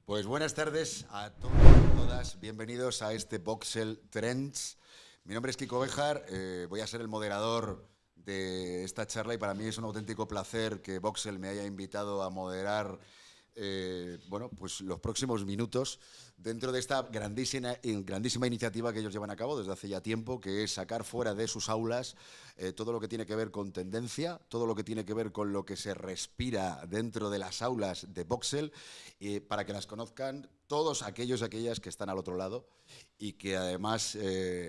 Pues buenas tardes a todos y todas. Bienvenidos a este Voxel Trends. Mi nombre es Kiko Béjar, voy a ser el moderador de esta charla y para mí es un auténtico placer que Voxel me haya invitado a moderar pues los próximos minutos dentro de esta grandísima iniciativa que ellos llevan a cabo desde hace ya tiempo, que es sacar fuera de sus aulas todo lo que tiene que ver con tendencia, todo lo que tiene que ver con lo que se respira dentro de las aulas de Voxel, para que las conozcan todos aquellos y aquellas que están al otro lado y que además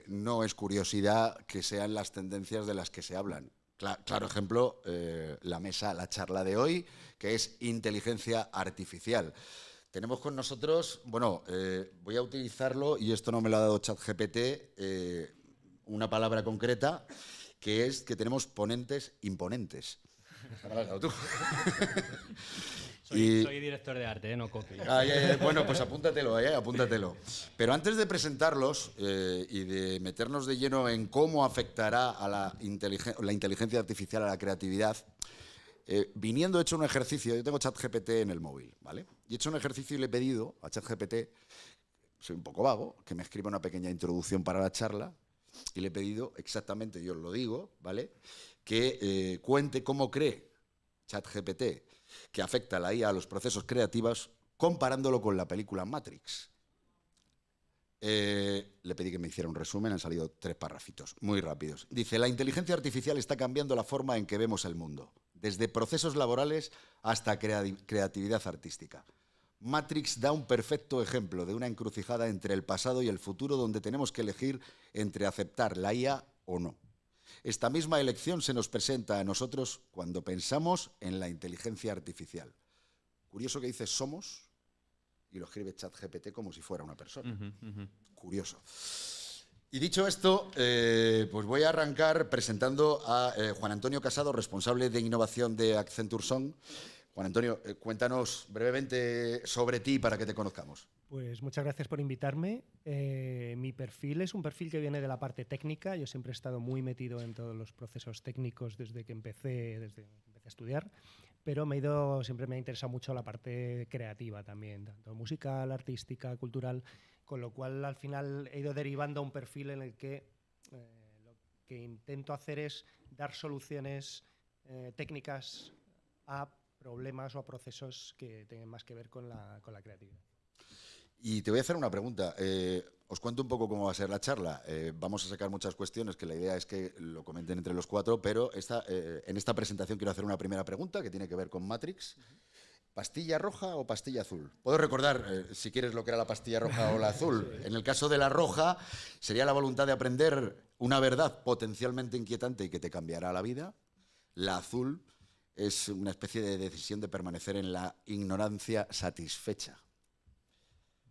no es curiosidad que sean las tendencias de las que se hablan. Claro ejemplo, la charla de hoy, que es inteligencia artificial. Tenemos con nosotros, voy a utilizarlo, y esto no me lo ha dado ChatGPT, una palabra concreta, que es que tenemos ponentes imponentes. Me lo has dado tú. Soy director de arte, no copy. Bueno, pues apúntatelo. Pero antes de presentarlos y de meternos de lleno en cómo afectará a la inteligencia artificial a la creatividad, he hecho un ejercicio. Yo tengo ChatGPT en el móvil, ¿vale? Y he hecho un ejercicio y le he pedido a ChatGPT, soy un poco vago, que me escriba una pequeña introducción para la charla, y le he pedido exactamente, yo os lo digo, ¿vale?, que cuente cómo cree ChatGPT que afecta la IA a los procesos creativos, comparándolo con la película Matrix. Le pedí que me hiciera un resumen, han salido 3 parrafitos, muy rápidos. Dice: la inteligencia artificial está cambiando la forma en que vemos el mundo, desde procesos laborales hasta creatividad artística. Matrix da un perfecto ejemplo de una encrucijada entre el pasado y el futuro, donde tenemos que elegir entre aceptar la IA o no. Esta misma elección se nos presenta a nosotros cuando pensamos en la inteligencia artificial. Curioso que dice somos y lo escribe ChatGPT como si fuera una persona. Curioso. Y dicho esto, pues voy a arrancar presentando a Juan Antonio Casado, responsable de innovación de Accenture Song. Juan Antonio, cuéntanos brevemente sobre ti para que te conozcamos. Pues muchas gracias por invitarme. Mi perfil es un perfil que viene de la parte técnica. Yo siempre he estado muy metido en todos los procesos técnicos desde que empecé a estudiar, pero siempre me ha interesado mucho la parte creativa también, tanto musical, artística, cultural, con lo cual al final he ido derivando a un perfil en el que lo que intento hacer es dar soluciones técnicas a problemas o a procesos que tengan más que ver con la creatividad. Y te voy a hacer una pregunta. Os cuento un poco cómo va a ser la charla. Vamos a sacar muchas cuestiones, que la idea es que lo comenten entre los 4, pero en esta presentación quiero hacer una primera pregunta que tiene que ver con Matrix. ¿Pastilla roja o pastilla azul? Puedo recordar, si quieres, lo que era la pastilla roja o la azul. Sí. En el caso de la roja, sería la voluntad de aprender una verdad potencialmente inquietante y que te cambiará la vida. La azul es una especie de decisión de permanecer en la ignorancia satisfecha.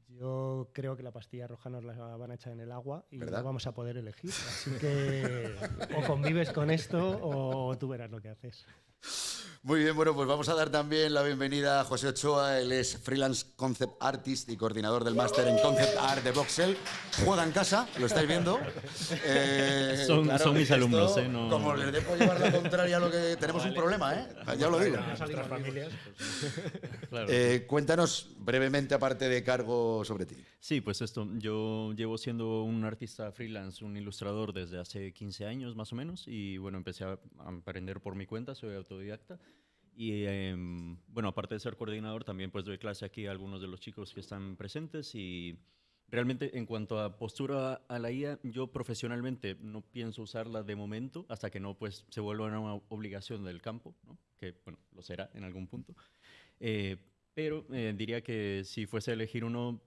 Yo creo que la pastilla roja nos la van a echar en el agua y ¿verdad? no vamos a poder elegir. Así que o convives con esto o tú verás lo que haces. Muy bien, bueno, pues vamos a dar también la bienvenida a José Ochoa. Él es freelance concept artist y coordinador del máster en concept art de Voxel. Juega en casa, lo estáis viendo. Son mis alumnos, no... Como les dejo llevar la contraria a lo que... Tenemos un problema, ¿eh? Ya os lo digo. Nuestras familias. Claro. Cuéntanos brevemente, aparte de cargo, sobre ti. Sí, pues yo llevo siendo un artista freelance, un ilustrador desde hace 15 años más o menos, y bueno, empecé a aprender por mi cuenta, soy autodidacta. Y aparte de ser coordinador, también pues doy clase aquí a algunos de los chicos que están presentes. Y realmente, en cuanto a postura a la IA, yo profesionalmente no pienso usarla de momento hasta que no pues se vuelva una obligación del campo, ¿no? Que bueno, lo será en algún punto. Pero diría que si fuese a elegir uno,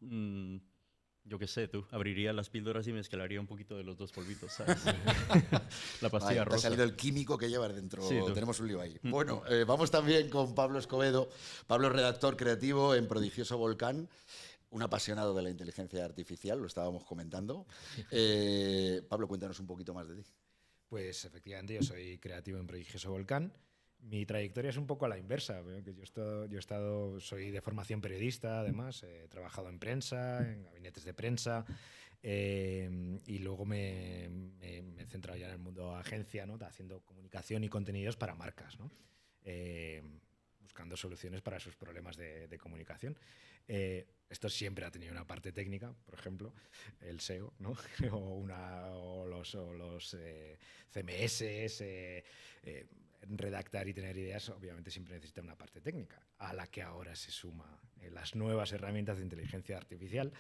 yo qué sé, abriría las píldoras y mezclaría un poquito de los dos polvitos, ¿sabes? La pastilla rosa. Te ha salido el químico que llevas dentro. Sí, tenemos un lío ahí. Bueno, vamos también con Pablo Escobedo. Pablo es redactor creativo en Prodigioso Volcán, un apasionado de la inteligencia artificial, lo estábamos comentando. Pablo, cuéntanos un poquito más de ti. Pues efectivamente, yo soy creativo en Prodigioso Volcán. Mi trayectoria es un poco a la inversa. Soy de formación periodista, además, he trabajado en prensa, en gabinetes de prensa, y luego me he centrado ya en el mundo agencia, ¿no? Haciendo comunicación y contenidos para marcas, ¿no? buscando soluciones para sus problemas de comunicación. Esto siempre ha tenido una parte técnica, por ejemplo, el SEO, ¿no? o los CMS, redactar y tener ideas, obviamente siempre necesita una parte técnica, a la que ahora se suma las nuevas herramientas de inteligencia artificial,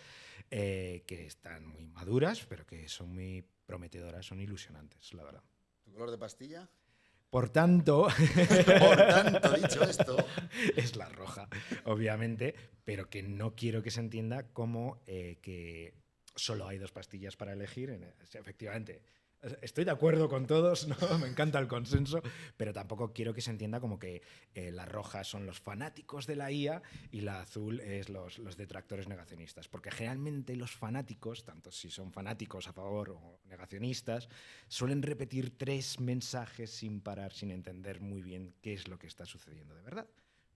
que están muy maduras, pero que son muy prometedoras, son ilusionantes, la verdad. ¿Tu color de pastilla? Por tanto, Dicho esto, es la roja, obviamente, pero que no quiero que se entienda como que solo hay 2 pastillas para elegir. Efectivamente, estoy de acuerdo con todos, ¿no? Me encanta el consenso, pero tampoco quiero que se entienda como que la roja son los fanáticos de la IA y la azul es los detractores negacionistas. Porque generalmente los fanáticos, tanto si son fanáticos a favor o negacionistas, suelen repetir 3 mensajes sin parar, sin entender muy bien qué es lo que está sucediendo de verdad.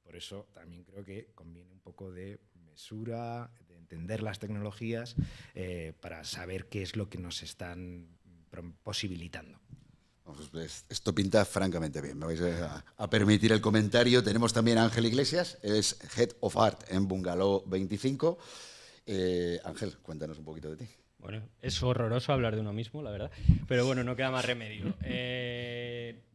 Por eso también creo que conviene un poco de mesura, de entender las tecnologías para saber qué es lo que nos están posibilitando. Pues esto pinta francamente bien. Me vais a permitir el comentario. Tenemos también a Ángel Iglesias, es Head of Art en Bungalow 25. Ángel, cuéntanos un poquito de ti. Bueno, es horroroso hablar de uno mismo, la verdad, pero bueno, no queda más remedio.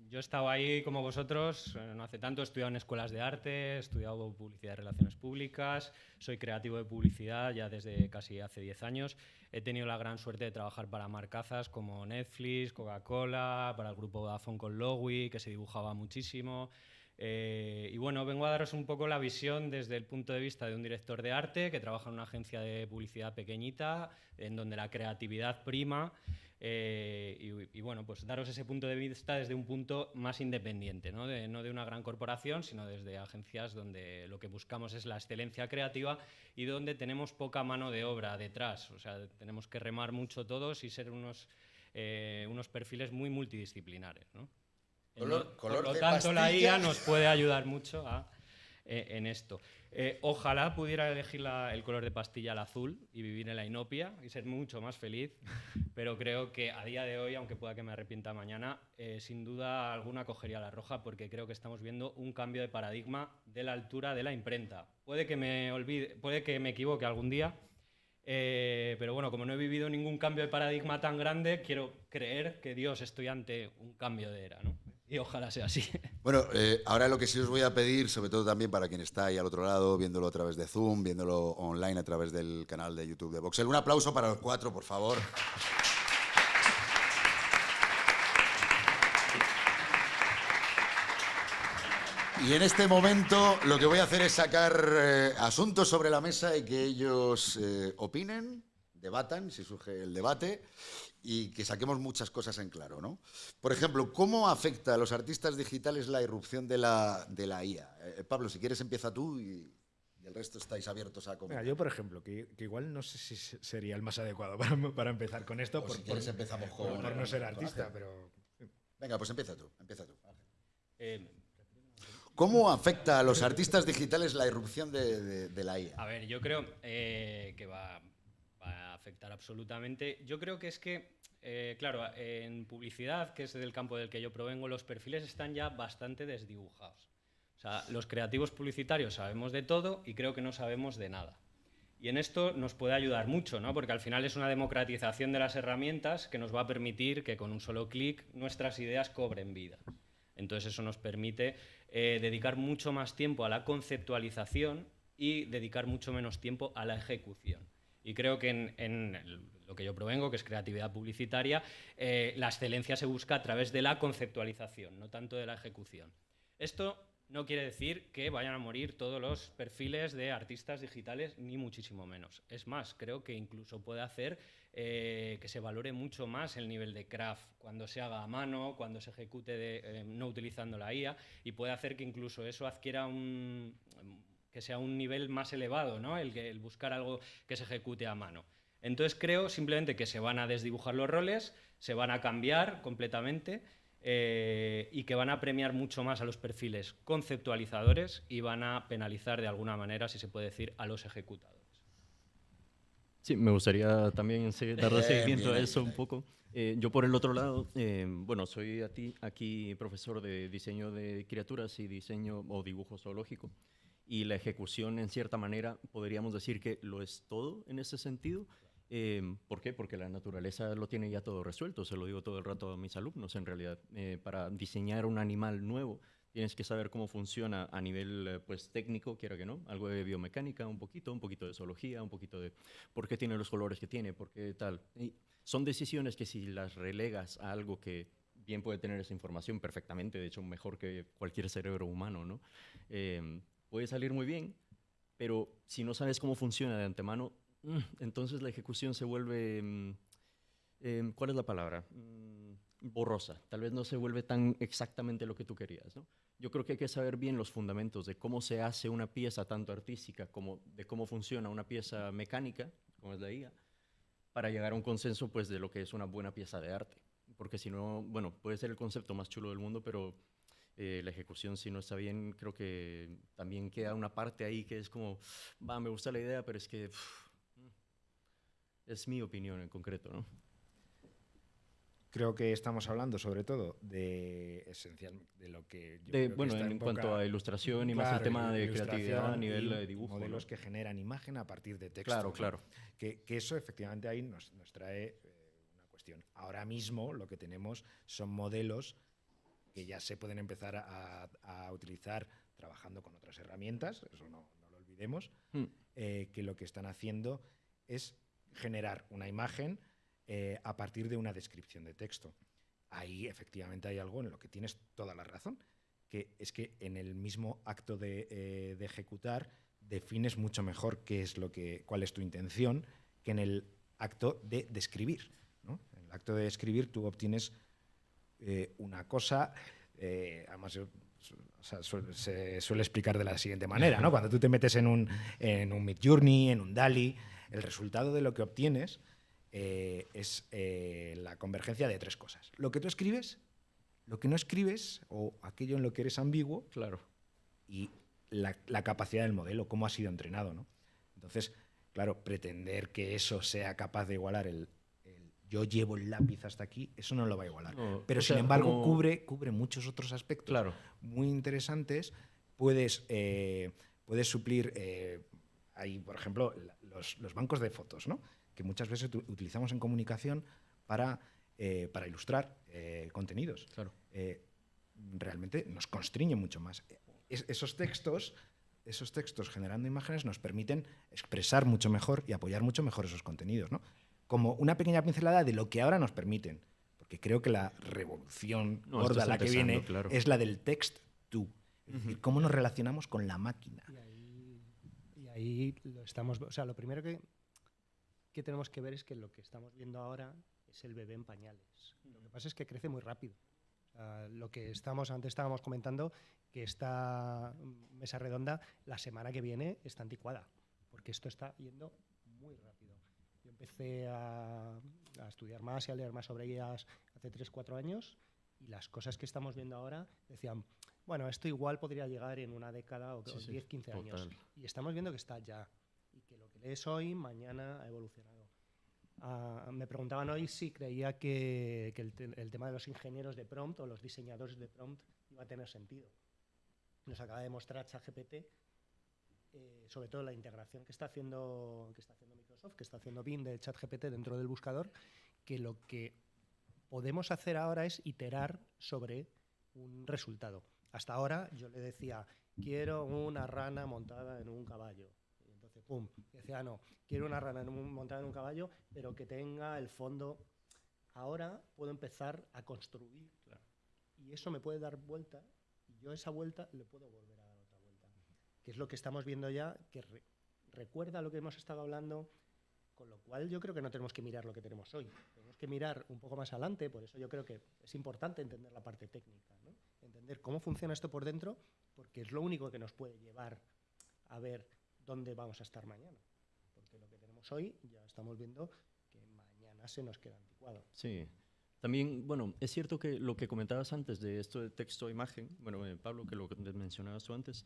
Yo he estado ahí como vosotros, no hace tanto, he estudiado en escuelas de arte, he estudiado publicidad y relaciones públicas, soy creativo de publicidad ya desde casi hace 10 años. He tenido la gran suerte de trabajar para marcazas como Netflix, Coca-Cola, para el grupo Vodafone con Lowy, que se dibujaba muchísimo. Y bueno, vengo a daros un poco la visión desde el punto de vista de un director de arte que trabaja en una agencia de publicidad pequeñita, en donde la creatividad prima. Y bueno, pues daros ese punto de vista desde un punto más independiente, ¿no? No de una gran corporación, sino desde agencias donde lo que buscamos es la excelencia creativa y donde tenemos poca mano de obra detrás. O sea, tenemos que remar mucho todos y ser unos perfiles muy multidisciplinares, ¿no? Por lo tanto, la IA nos puede ayudar mucho en esto. Ojalá pudiera elegir el color de pastilla al azul y vivir en la inopia y ser mucho más feliz, pero creo que a día de hoy, aunque pueda que me arrepienta mañana, sin duda alguna cogería la roja, porque creo que estamos viendo un cambio de paradigma de la altura de la imprenta. Puede que me equivoque algún día, pero bueno, como no he vivido ningún cambio de paradigma tan grande, quiero creer que Dios estoy ante un cambio de era, ¿no? Y ojalá sea así. Bueno, ahora lo que sí os voy a pedir, sobre todo también para quien está ahí al otro lado, viéndolo a través de Zoom, viéndolo online a través del canal de YouTube de Voxel. Un aplauso para los 4, por favor. Y en este momento lo que voy a hacer es sacar asuntos sobre la mesa y que ellos opinen, debatan, si surge el debate, y que saquemos muchas cosas en claro, ¿no? Por ejemplo, ¿cómo afecta a los artistas digitales la irrupción de la IA? Pablo, si quieres empieza tú y el resto estáis abiertos a comentar. Mira, yo, por ejemplo, que igual no sé si sería el más adecuado para empezar con esto, si quieres empezamos por no ser artista, pero... Venga, pues empieza tú. ¿Cómo afecta a los artistas digitales la irrupción de la IA? A ver, yo creo que va a afectar absolutamente. Yo creo que es que, claro, en publicidad, que es del campo del que yo provengo, los perfiles están ya bastante desdibujados. O sea, los creativos publicitarios sabemos de todo y creo que no sabemos de nada. Y en esto nos puede ayudar mucho, ¿no? Porque al final es una democratización de las herramientas que nos va a permitir que con un solo clic nuestras ideas cobren vida. Entonces eso nos permite dedicar mucho más tiempo a la conceptualización y dedicar mucho menos tiempo a la ejecución. Y creo que en lo que yo provengo, que es creatividad publicitaria, la excelencia se busca a través de la conceptualización, no tanto de la ejecución. Esto no quiere decir que vayan a morir todos los perfiles de artistas digitales, ni muchísimo menos. Es más, creo que incluso puede hacer que se valore mucho más el nivel de craft cuando se haga a mano, cuando se ejecute no utilizando la IA, y puede hacer que incluso eso adquiera que sea un nivel más elevado, ¿no? El buscar algo que se ejecute a mano. Entonces creo simplemente que se van a desdibujar los roles, se van a cambiar completamente y que van a premiar mucho más a los perfiles conceptualizadores y van a penalizar de alguna manera, si se puede decir, a los ejecutadores. Sí, me gustaría también darle seguimiento a bien, eso bien un ahí. poco. Yo por el otro lado, bueno, soy aquí profesor de diseño de criaturas y diseño o dibujo zoológico. Y la ejecución, en cierta manera, podríamos decir que lo es todo en ese sentido. ¿Por qué? Porque la naturaleza lo tiene ya todo resuelto. Se lo digo todo el rato a mis alumnos, en realidad. Para diseñar un animal nuevo, tienes que saber cómo funciona a nivel pues, técnico, quiera que no, algo de biomecánica, un poquito de zoología, un poquito de por qué tiene los colores que tiene, por qué tal. Y son decisiones que si las relegas a algo que bien puede tener esa información perfectamente, de hecho mejor que cualquier cerebro humano, ¿no? Puede salir muy bien, pero si no sabes cómo funciona de antemano, entonces la ejecución se vuelve, ¿cuál es la palabra? Borrosa. Tal vez no se vuelve tan exactamente lo que tú querías, ¿no? Yo creo que hay que saber bien los fundamentos de cómo se hace una pieza tanto artística como de cómo funciona una pieza mecánica, como es la IA, para llegar a un consenso pues, de lo que es una buena pieza de arte. Porque si no, bueno, puede ser el concepto más chulo del mundo, pero la ejecución, si no está bien, creo que también queda una parte ahí que es como, va, me gusta la idea, pero es que es mi opinión en concreto, ¿no? Creo que estamos hablando sobre todo de esencial de lo que yo creo que Bueno, está en cuanto a ilustración y más el claro, tema de creatividad a ilustración nivel de y dibujo, modelos ¿no? que generan imagen a partir de texto. Claro, ¿no? claro. Que eso efectivamente ahí nos trae una cuestión. Ahora mismo lo que tenemos son modelos que ya se pueden empezar a utilizar trabajando con otras herramientas, eso no lo olvidemos, que lo que están haciendo es generar una imagen a partir de una descripción de texto. Ahí efectivamente hay algo en lo que tienes toda la razón, que es que en el mismo acto de ejecutar defines mucho mejor cuál es tu intención que en el acto de describir, ¿no? En el acto de describir tú obtienes una cosa, además se suele explicar de la siguiente manera, ¿no? Cuando tú te metes en un Midjourney, en un DALL-E, el resultado de lo que obtienes es la convergencia de tres cosas. Lo que tú escribes, lo que no escribes, o aquello en lo que eres ambiguo, Claro. y la capacidad del modelo, cómo ha sido entrenado, ¿no? Entonces, claro, pretender que eso sea capaz de igualar el yo llevo el lápiz hasta aquí, eso no lo va a igualar. No, Pero o sin sea, embargo, como- cubre muchos otros aspectos Claro. muy interesantes. Puedes suplir, hay, por ejemplo, los bancos de fotos, ¿no? Que muchas veces utilizamos en comunicación para ilustrar contenidos. Claro. Realmente nos constriñe mucho más. Esos textos generando imágenes nos permiten expresar mucho mejor y apoyar mucho mejor esos contenidos, ¿no? Como una pequeña pincelada de lo que ahora nos permiten. Porque creo que la revolución No, gorda, estás la que empezando, viene, claro. es la del text-to. Es decir, cómo nos relacionamos con la máquina. Y ahí lo estamos. O sea, lo primero que tenemos que ver es que lo que estamos viendo ahora es el bebé en pañales. Lo que pasa es que crece muy rápido. O sea, lo que antes estábamos comentando, que esta mesa redonda la semana que viene está anticuada, porque esto está yendo muy rápido. Yo empecé a estudiar más y a leer más sobre ellas hace 3-4 años, y las cosas que estamos viendo ahora decían, bueno, esto igual podría llegar en una década o 10-15 años. Y estamos viendo que está ya, y que lo que lees hoy, mañana ha evolucionado. Me preguntaban hoy si creía que el tema de los ingenieros de prompt o los diseñadores de prompt iba a tener sentido. Nos acaba de mostrar ChatGPT, sobre todo la integración que está haciendo Microsoft, que está haciendo Bing de ChatGPT dentro del buscador, que lo que podemos hacer ahora es iterar sobre un resultado. Hasta ahora yo le decía, quiero una rana montada en un caballo. Y entonces, pum, decía, no, quiero una rana montada en un caballo, pero que tenga el fondo. Ahora puedo empezar a construir. Claro. Y eso me puede dar vuelta, y yo esa vuelta le puedo volver a dar otra vuelta. Que es lo que estamos viendo ya, que recuerda lo que hemos estado hablando, con lo cual yo creo que no tenemos que mirar lo que tenemos hoy. Tenemos que mirar un poco más adelante, por eso yo creo que es importante entender la parte técnica, ¿no? Entender cómo funciona esto por dentro, porque es lo único que nos puede llevar a ver dónde vamos a estar mañana. Porque lo que tenemos hoy ya estamos viendo que mañana se nos queda anticuado. Sí. También, bueno, es cierto que lo que comentabas antes de esto de texto-imagen, bueno, Pablo, que lo mencionabas tú antes,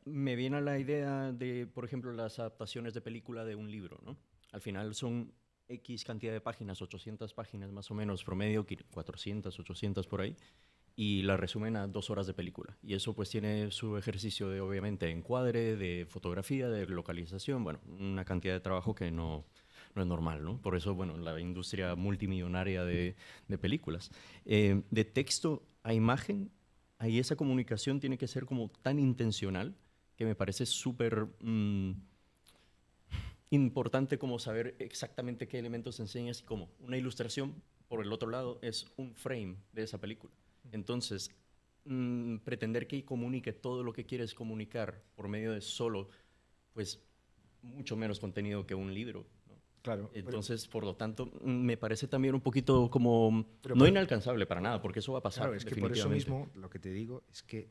Me viene a la idea de, por ejemplo, las adaptaciones de película de un libro, ¿no? Al final son X cantidad de páginas, 800 páginas más o menos, promedio 400, 800 por ahí, y la resumen a 2 horas de película. Y eso pues tiene su ejercicio de, obviamente, encuadre, de fotografía, de localización, bueno, una cantidad de trabajo que no es normal, ¿no? Por eso, bueno, la industria multimillonaria de películas. De texto a imagen, ahí esa comunicación tiene que ser como tan intencional que me parece súper importante como saber exactamente qué elementos enseñas y cómo. Una ilustración, por el otro lado, es un frame de esa película. Entonces, pretender que comunique todo lo que quieres comunicar por medio de solo, pues, mucho menos contenido que un libro, ¿no? Claro. Entonces, por lo tanto, me parece también un poquito como Pero no por- inalcanzable para nada, porque eso va a pasar. Claro, es que por eso definitivamente. mismo lo que te digo es que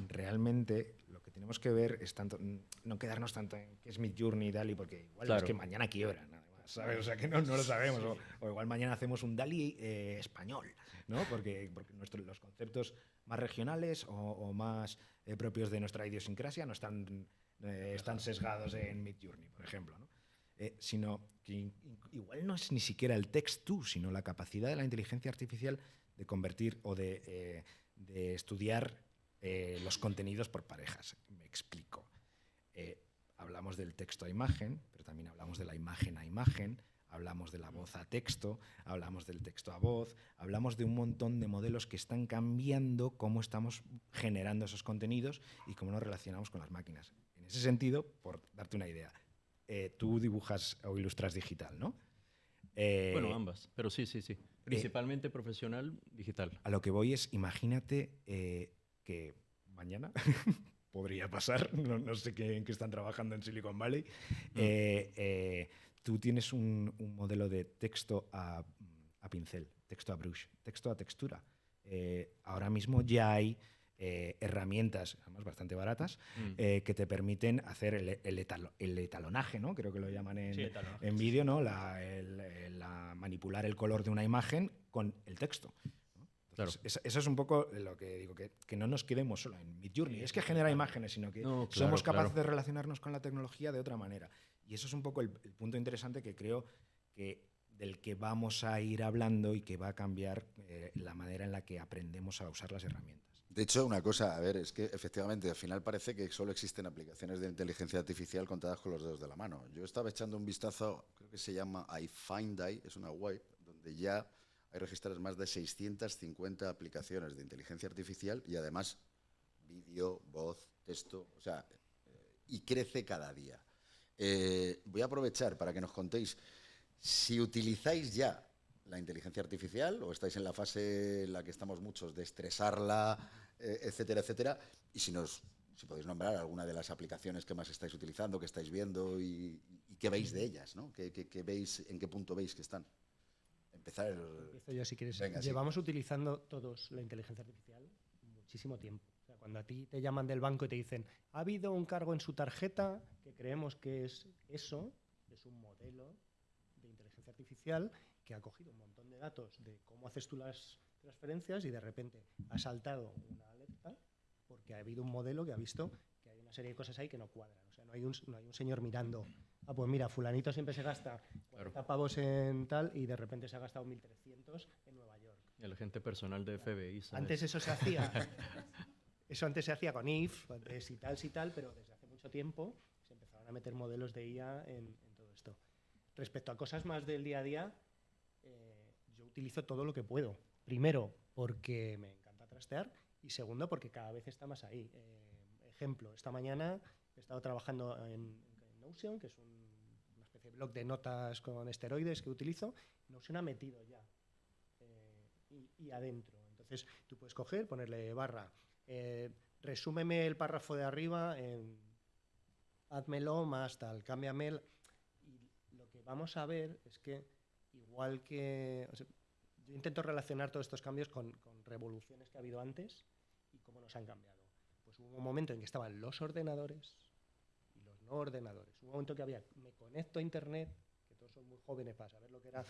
realmente lo que tenemos que ver es tanto, no quedarnos tanto en qué es Midjourney y DALI, porque igual Claro. es que mañana quiebran, además, ¿sabes? O sea, que no lo sabemos. O igual mañana hacemos un DALI español, ¿no? Porque los conceptos más regionales o más propios de nuestra idiosincrasia no están sesgados en Midjourney, por ejemplo, ¿no? Sino que igual no es ni siquiera el texto, sino la capacidad de la inteligencia artificial de convertir o de estudiar los contenidos por parejas. Me explico. Hablamos del texto a imagen, pero también hablamos de la imagen a imagen, hablamos de la voz a texto, hablamos del texto a voz, hablamos de un montón de modelos que están cambiando cómo estamos generando esos contenidos y cómo nos relacionamos con las máquinas. En ese sentido, por darte una idea, tú dibujas o ilustras digital, ¿no? Bueno, ambas, pero sí, sí, sí. Principalmente profesional, digital. A lo que voy es, imagínate que mañana podría pasar, no sé en qué están trabajando en Silicon Valley, tú tienes un modelo de texto a pincel, texto a brush, texto a textura. Ahora mismo ya hay herramientas, además bastante baratas, que te permiten hacer el etalonaje, ¿no? Creo que lo llaman en vídeo, ¿no? Manipular el color de una imagen con el texto. Entonces, Claro. eso es un poco lo que digo, que no nos quedemos solo en Midjourney. Es que genera imágenes, sino que No, claro, somos capaces claro. de relacionarnos con la tecnología de otra manera. Y eso es un poco el punto interesante que creo que del que vamos a ir hablando y que va a cambiar la manera en la que aprendemos a usar las herramientas. De hecho, una cosa, a ver, es que efectivamente al final parece que solo existen aplicaciones de inteligencia artificial contadas con los dedos de la mano. Yo estaba echando un vistazo, creo que se llama iFindAI, es una web donde ya hay registradas más de 650 aplicaciones de inteligencia artificial y además vídeo, voz, texto, o sea, y crece cada día. Voy a aprovechar para que nos contéis si utilizáis ya la inteligencia artificial o estáis en la fase en la que estamos muchos de estresarla, etcétera, etcétera, y si podéis nombrar alguna de las aplicaciones que más estáis utilizando, que estáis viendo y qué veis de ellas, ¿no? ¿Qué veis, en qué punto veis que están? Empezar Empiezo yo si quieres. Venga, sí. Llevamos utilizando todos la inteligencia artificial muchísimo tiempo. O sea, cuando a ti te llaman del banco y te dicen, ha habido un cargo en su tarjeta que creemos que es eso, es un modelo de inteligencia artificial que ha cogido un montón de datos de cómo haces tú las transferencias y de repente ha saltado una alerta porque ha habido un modelo que ha visto que hay una serie de cosas ahí que no cuadran. O sea, no hay un señor mirando, pues mira, fulanito siempre se gasta 40 pavos en tal y de repente se ha gastado 1.300 en Nueva York. El agente personal de FBI, ¿sabes? Antes eso se hacía. Eso antes se hacía con if, de si tal, pero desde hace mucho tiempo se empezaron a meter modelos de IA en todo esto. Respecto a cosas más del día a día, yo utilizo todo lo que puedo. Primero, porque me encanta trastear y segundo, porque cada vez está más ahí. Ejemplo, esta mañana he estado trabajando en Notion, que es una especie de blog de notas con esteroides que utilizo. Notion ha metido ya y adentro. Entonces, tú puedes coger, ponerle barra, resúmeme el párrafo de arriba, házmelo más tal, cámbiame y lo que vamos a ver es que igual que... O sea, yo intento relacionar todos estos cambios con revoluciones que ha habido antes y cómo nos han cambiado. Pues hubo un momento en que estaban los ordenadores y los no ordenadores. Hubo un momento que había, me conecto a internet, que todos son muy jóvenes para saber lo que era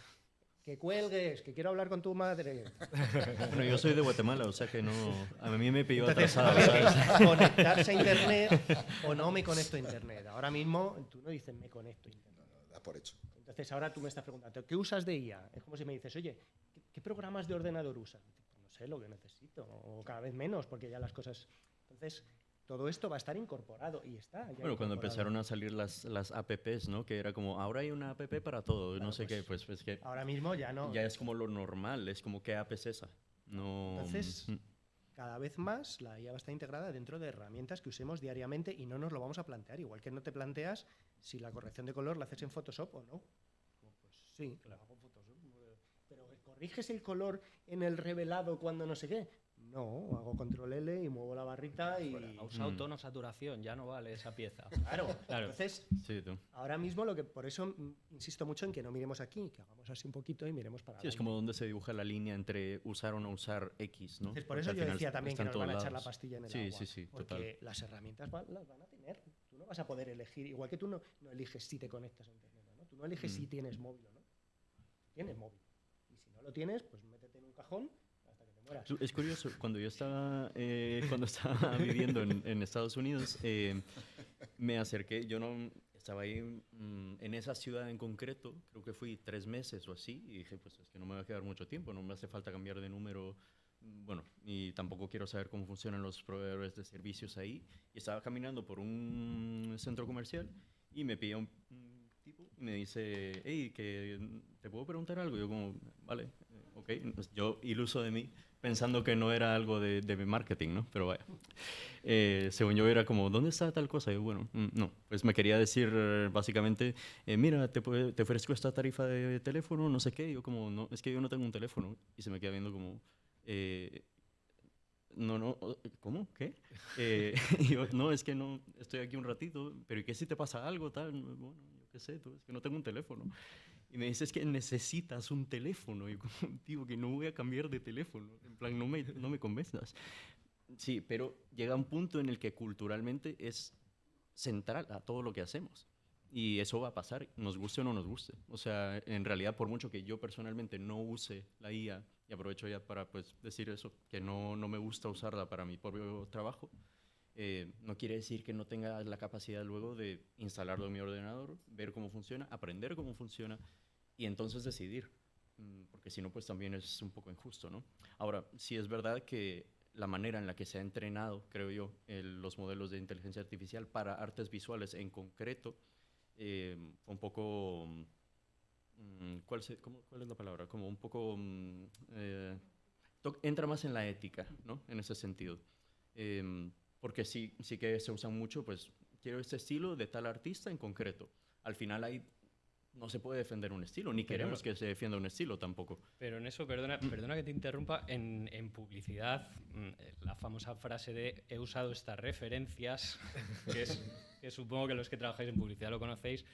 que cuelgues, que quiero hablar con tu madre. Bueno, yo soy de Guatemala, o sea que no, a mí me pilló Entonces, atrasado, ¿sabes? conectarse a internet o no me conecto a internet. Ahora mismo tú no dices me conecto a internet. Da por hecho. Entonces ahora tú me estás preguntando, ¿qué usas de IA? Es como si me dices, oye, ¿qué programas de ordenador usas? Pues no sé lo que necesito, o cada vez menos, porque ya las cosas... Entonces, todo esto va a estar incorporado y está. Ya Bueno, cuando incorporado. empezaron a salir las apps, ¿no? Que era como, ahora hay una app para todo, Claro, no sé pues, qué, pues que Ahora mismo ya no. ya es como lo normal, es como, ¿qué app es esa? No... Entonces, mm, cada vez más la IA va a estar integrada dentro de herramientas que usemos diariamente y no nos lo vamos a plantear. Igual que no te planteas si la corrección de color la haces en Photoshop o no. Pues sí, la hago en Photoshop. Pero ¿corriges el color en el revelado cuando no sé qué? No, hago control L y muevo la barrita y... Ha usado tono saturación, ya no vale esa pieza. Claro, Claro. entonces sí, tú. ahora mismo por eso insisto mucho en que no miremos aquí, que hagamos así un poquito y miremos para Sí, es adelante. como donde se dibuja la línea entre usar o no usar X, ¿no? Entonces, por Porque eso al yo final decía también que está en nos todos van a echar la lados. pastilla en el Sí, agua. sí, sí, porque total. las herramientas las van a tener. Tú no vas a poder elegir, igual que tú no eliges si te conectas a internet o no. Tú no eliges si tienes móvil o no. Tienes móvil. Y si no lo tienes, pues métete en un cajón hasta que te mueras. Es curioso, cuando yo estaba, cuando estaba viviendo en Estados Unidos, me acerqué, yo no estaba ahí en esa ciudad en concreto, creo que fui 3 meses o así, y dije, pues es que no me va a quedar mucho tiempo, no me hace falta cambiar de número, bueno, y tampoco quiero saber cómo funcionan los proveedores de servicios ahí. Y estaba caminando por un centro comercial y me pilla un tipo y me dice, hey, que ¿te puedo preguntar algo? Yo como, vale, ok. Yo iluso de mí, pensando que no era algo de marketing, ¿no? Pero vaya. Según yo era como, ¿dónde está tal cosa? Y yo, bueno, no. Pues me quería decir básicamente, mira, te ofrezco esta tarifa de teléfono, no sé qué. Y yo como, no, es que yo no tengo un teléfono. Y se me queda viendo como, no, ¿cómo? ¿Qué? Y yo, no, es que no, estoy aquí un ratito, pero ¿y qué si te pasa algo, tal? Bueno, yo qué sé, tú, es que no tengo un teléfono. Y me dice, es que necesitas un teléfono. Y yo como, digo, que no voy a cambiar de teléfono. En plan, no me convenzas. Sí, pero llega un punto en el que culturalmente es central a todo lo que hacemos. Y eso va a pasar, nos guste o no nos guste. O sea, en realidad, por mucho que yo personalmente no use la IA, y aprovecho ya para pues, decir eso, que no me gusta usarla para mi propio trabajo, no quiere decir que no tenga la capacidad luego de instalarlo en mi ordenador, ver cómo funciona, aprender cómo funciona y entonces decidir. Porque si no, pues también es un poco injusto, ¿no? Ahora, sí es verdad que la manera en la que se ha entrenado, creo yo, los modelos de inteligencia artificial para artes visuales en concreto, fue un poco... ¿cuál es la palabra? Como un poco... entra más en la ética, ¿no? En ese sentido. Porque sí que se usan mucho, pues, quiero este estilo de tal artista en concreto. Al final ahí no se puede defender un estilo, ni queremos que se defienda un estilo tampoco. Pero en eso, perdona que te interrumpa, en publicidad, la famosa frase de he usado estas referencias, que supongo que los que trabajáis en publicidad lo conocéis,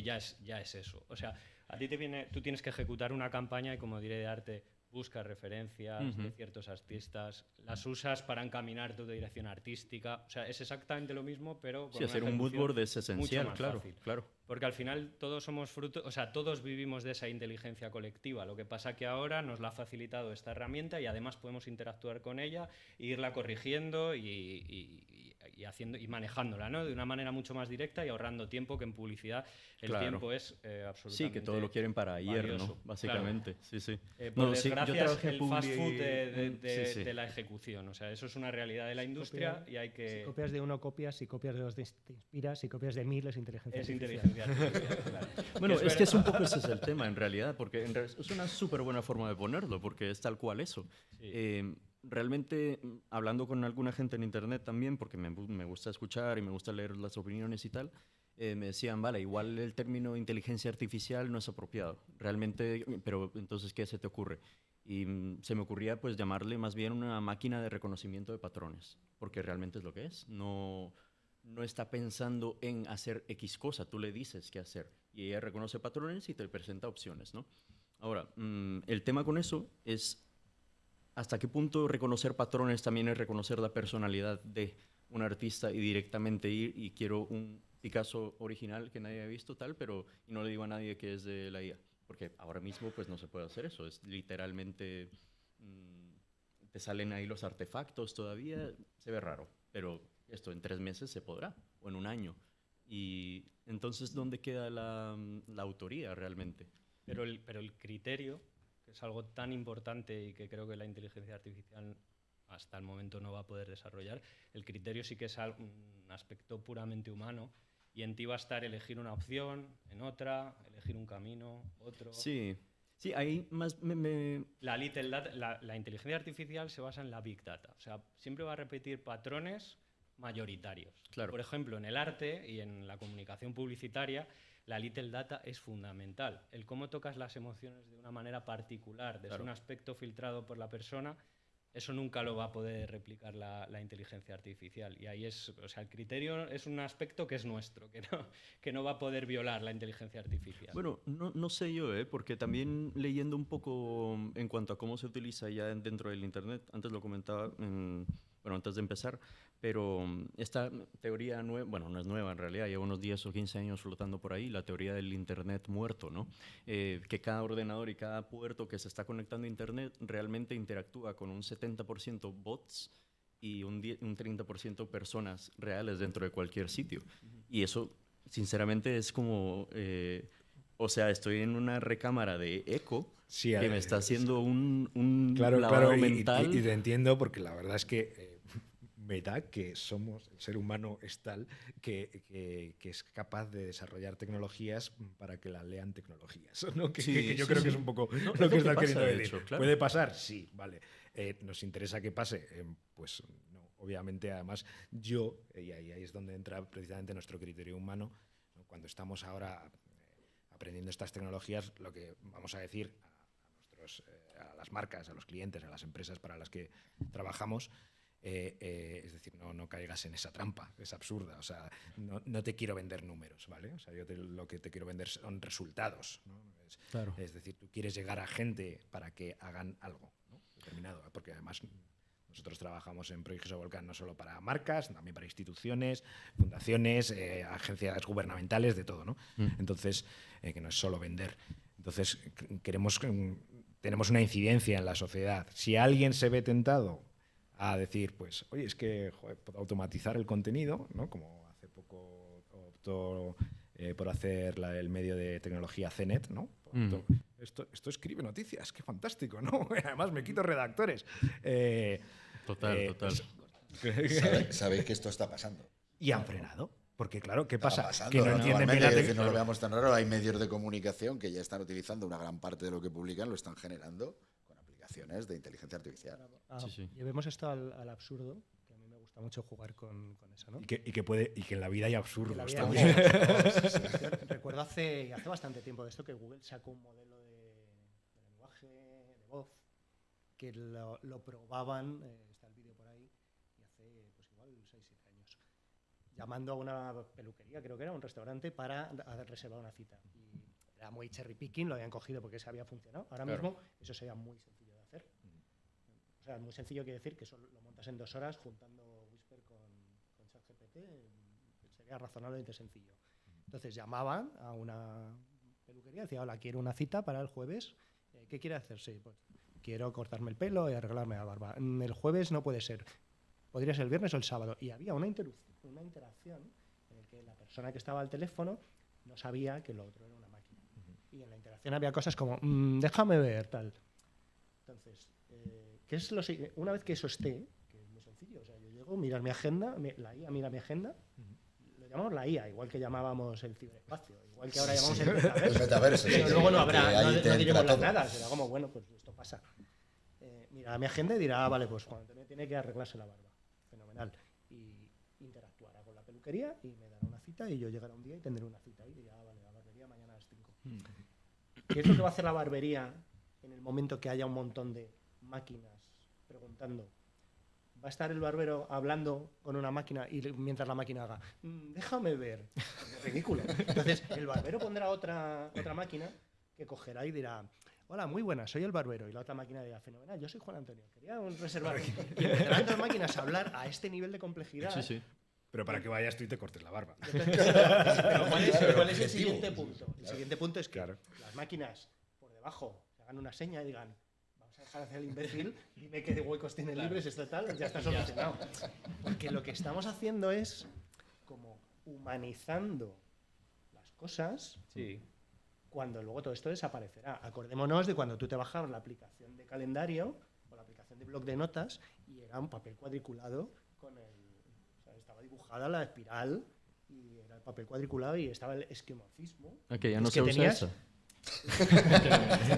ya es eso. O sea, a ti tú tienes que ejecutar una campaña y como diré de arte, buscas referencias de ciertos artistas, las usas para encaminar tu dirección artística. O sea, es exactamente lo mismo, pero con Sí, hacer una un mood ejecución board es esencial, mucho más claro, fácil. claro. Porque al final todos somos fruto, o sea, todos vivimos de esa inteligencia colectiva. Lo que pasa que ahora nos la ha facilitado esta herramienta y además podemos interactuar con ella e irla corrigiendo y haciendo y manejándola, ¿no? De una manera mucho más directa y ahorrando tiempo, que en publicidad el Claro. tiempo es absolutamente Sí, que todo lo quieren para ayer, valioso. ¿no? Básicamente, Claro. sí, sí. Por No, sí, yo desgracia, trabajé el fast publi- food sí, sí. de la ejecución. O sea, eso es una realidad de la industria y hay que... Si copias de uno, copias. Si copias de dos, te inspiras. Si copias de 1000, es inteligencia Es artificial. inteligencia artificial, claro. Bueno, es que es verdad. un poco ese es el tema, en realidad, porque es una súper buena forma de ponerlo, porque es tal cual eso. Sí. Realmente, hablando con alguna gente en internet también, porque me gusta escuchar y me gusta leer las opiniones y tal, me decían, vale, igual el término inteligencia artificial no es apropiado. Realmente, pero entonces, ¿qué se te ocurre? Y se me ocurría pues llamarle más bien una máquina de reconocimiento de patrones, porque realmente es lo que es. No está pensando en hacer X cosa, tú le dices qué hacer y ella reconoce patrones y te presenta opciones, ¿no? Ahora, el tema con eso es hasta qué punto reconocer patrones también es reconocer la personalidad de un artista y directamente ir y quiero un Picasso original que nadie ha visto tal, pero y no le digo a nadie que es de la IA. porque ahora mismo pues no se puede hacer eso, es literalmente, te salen ahí los artefactos todavía, se ve raro, pero esto en 3 meses se podrá, o en un año. Y entonces, ¿dónde queda la autoría realmente? Pero el criterio, que es algo tan importante y que creo que la inteligencia artificial hasta el momento no va a poder desarrollar, el criterio sí que es un aspecto puramente humano, y en ti va a estar elegir una opción, en otra, elegir un camino, otro. Sí, sí, ahí más La little data, la inteligencia artificial se basa en la big data, o sea, siempre va a repetir patrones mayoritarios. Claro. Por ejemplo, en el arte y en la comunicación publicitaria, la little data es fundamental. El cómo tocas las emociones de una manera particular, desde un aspecto filtrado por la persona, eso nunca lo va a poder replicar la inteligencia artificial. Y ahí es, o sea, el criterio es un aspecto que es nuestro, que no va a poder violar la inteligencia artificial. Bueno, no sé yo, porque también leyendo un poco en cuanto a cómo se utiliza ya dentro del Internet, antes lo comentaba, bueno, antes de empezar, pero esta teoría nueva, bueno, no es nueva en realidad, lleva unos 10 o 15 años flotando por ahí, la teoría del Internet muerto, ¿no? Que cada ordenador y cada puerto que se está conectando a Internet realmente interactúa con un 70% bots y un 30% personas reales dentro de cualquier sitio. Y eso, sinceramente, es como... o sea, estoy en una recámara de eco que me está haciendo un lavado mental. Y te entiendo, porque la verdad es que me da que somos, el ser humano es tal que es capaz de desarrollar tecnologías para que la lean tecnologías, ¿no? Que yo creo que es un poco lo que estás queriendo decir. Hecho, claro. ¿Puede pasar? Sí, vale. ¿Nos interesa que pase? Pues no. Obviamente, además, y ahí es donde entra precisamente nuestro criterio humano, ¿no? Cuando estamos ahora aprendiendo estas tecnologías, lo que vamos a decir a las marcas, a los clientes, a las empresas para las que trabajamos, es decir, no caigas en esa trampa, es absurda. O sea, no te quiero vender números, ¿vale? O sea, lo que te quiero vender son resultados, ¿no? Claro. Es decir, tú quieres llegar a gente para que hagan algo, ¿no? Determinado, porque además nosotros trabajamos en Prodigioso Volcán no solo para marcas, también para instituciones, fundaciones, agencias gubernamentales, de todo, ¿no? Entonces, que no es solo vender. Entonces, tenemos una incidencia en la sociedad. Si alguien se ve tentado a decir, pues, oye, es que puedo automatizar el contenido, ¿no? Como hace poco optó por hacer el medio de tecnología CNET, ¿no? Esto escribe noticias, qué fantástico, ¿no? Además me quito redactores. Total. Sabéis que esto está pasando. Y han frenado. Porque claro, ¿qué pasa? Que no entienden bien la que no lo veamos tan raro. Hay medios de comunicación que ya están utilizando una gran parte de lo que publican, lo están generando con aplicaciones de inteligencia artificial. Sí. Llevemos esto al absurdo, que a mí me gusta mucho jugar con eso, ¿no? Y que en la vida hay absurdos Sí, también. recuerdo hace bastante tiempo de esto que Google sacó un modelo de lenguaje de voz que lo probaban, está el vídeo por ahí, y hace pues igual 6-7 años, llamando a una peluquería, creo que era un restaurante, para reservar una cita. Y era muy cherry picking, lo habían cogido porque se había funcionado. Ahora mismo eso sería muy sencillo de hacer. O sea, muy sencillo quiere decir que eso lo montas en 2 horas juntando Whisper con ChatGPT, sería razonablemente sencillo. Entonces llamaban a una peluquería y decía, hola, quiero una cita para el jueves. ¿Qué quiere hacerse? Pues quiero cortarme el pelo y arreglarme la barba. El jueves no puede ser. Podría ser el viernes o el sábado. Y había una interacción en la que la persona que estaba al teléfono no sabía que lo otro era una máquina. Y en la interacción había cosas como, déjame ver, tal. Entonces, ¿qué es una vez que eso esté, que es muy sencillo, o sea, yo llego, miras mi agenda, la IA mira mi agenda, lo llamamos la IA, igual que llamábamos el ciberespacio, igual que ahora llamamos el metaverso. Pero luego no habrá, no diremos nada, será como, bueno, pues esto pasa. Mira mi agenda y dirá, vale, pues cuando tiene que arreglarse la barba. Fenomenal. Y interactuará con la peluquería y me dará una cita y yo llegaré un día y tendré una cita y dirá, vale, la barbería mañana a las 5. ¿Qué es lo que va a hacer la barbería en el momento que haya un montón de máquinas preguntando? ¿Va a estar el barbero hablando con una máquina y mientras la máquina haga, déjame ver? Es ridículo. Entonces, el barbero pondrá otra máquina que cogerá y dirá, hola, muy buena, soy el barbero. Y la otra máquina dirá, fenomenal, yo soy Juan Antonio, quería reservar. Y empezarán las máquinas a hablar a este nivel de complejidad. Sí. Pero para que vayas tú y te cortes la barba. Pero ¿cuál es el siguiente punto? El siguiente punto es que las máquinas debajo se hagan una seña y digan, vamos a dejar de hacer el imbécil, dime qué huecos tienen libres, esto tal, ya está solucionado. Porque lo que estamos haciendo es como humanizando las cosas, Sí. cuando luego todo esto desaparecerá. Acordémonos de cuando tú te bajabas la aplicación de calendario o la aplicación de bloc de notas y era un papel cuadriculado con el... O sea, estaba dibujada la espiral y era el papel cuadriculado y estaba el esquemorfismo. Que ya no Es se que usa tenías- eso.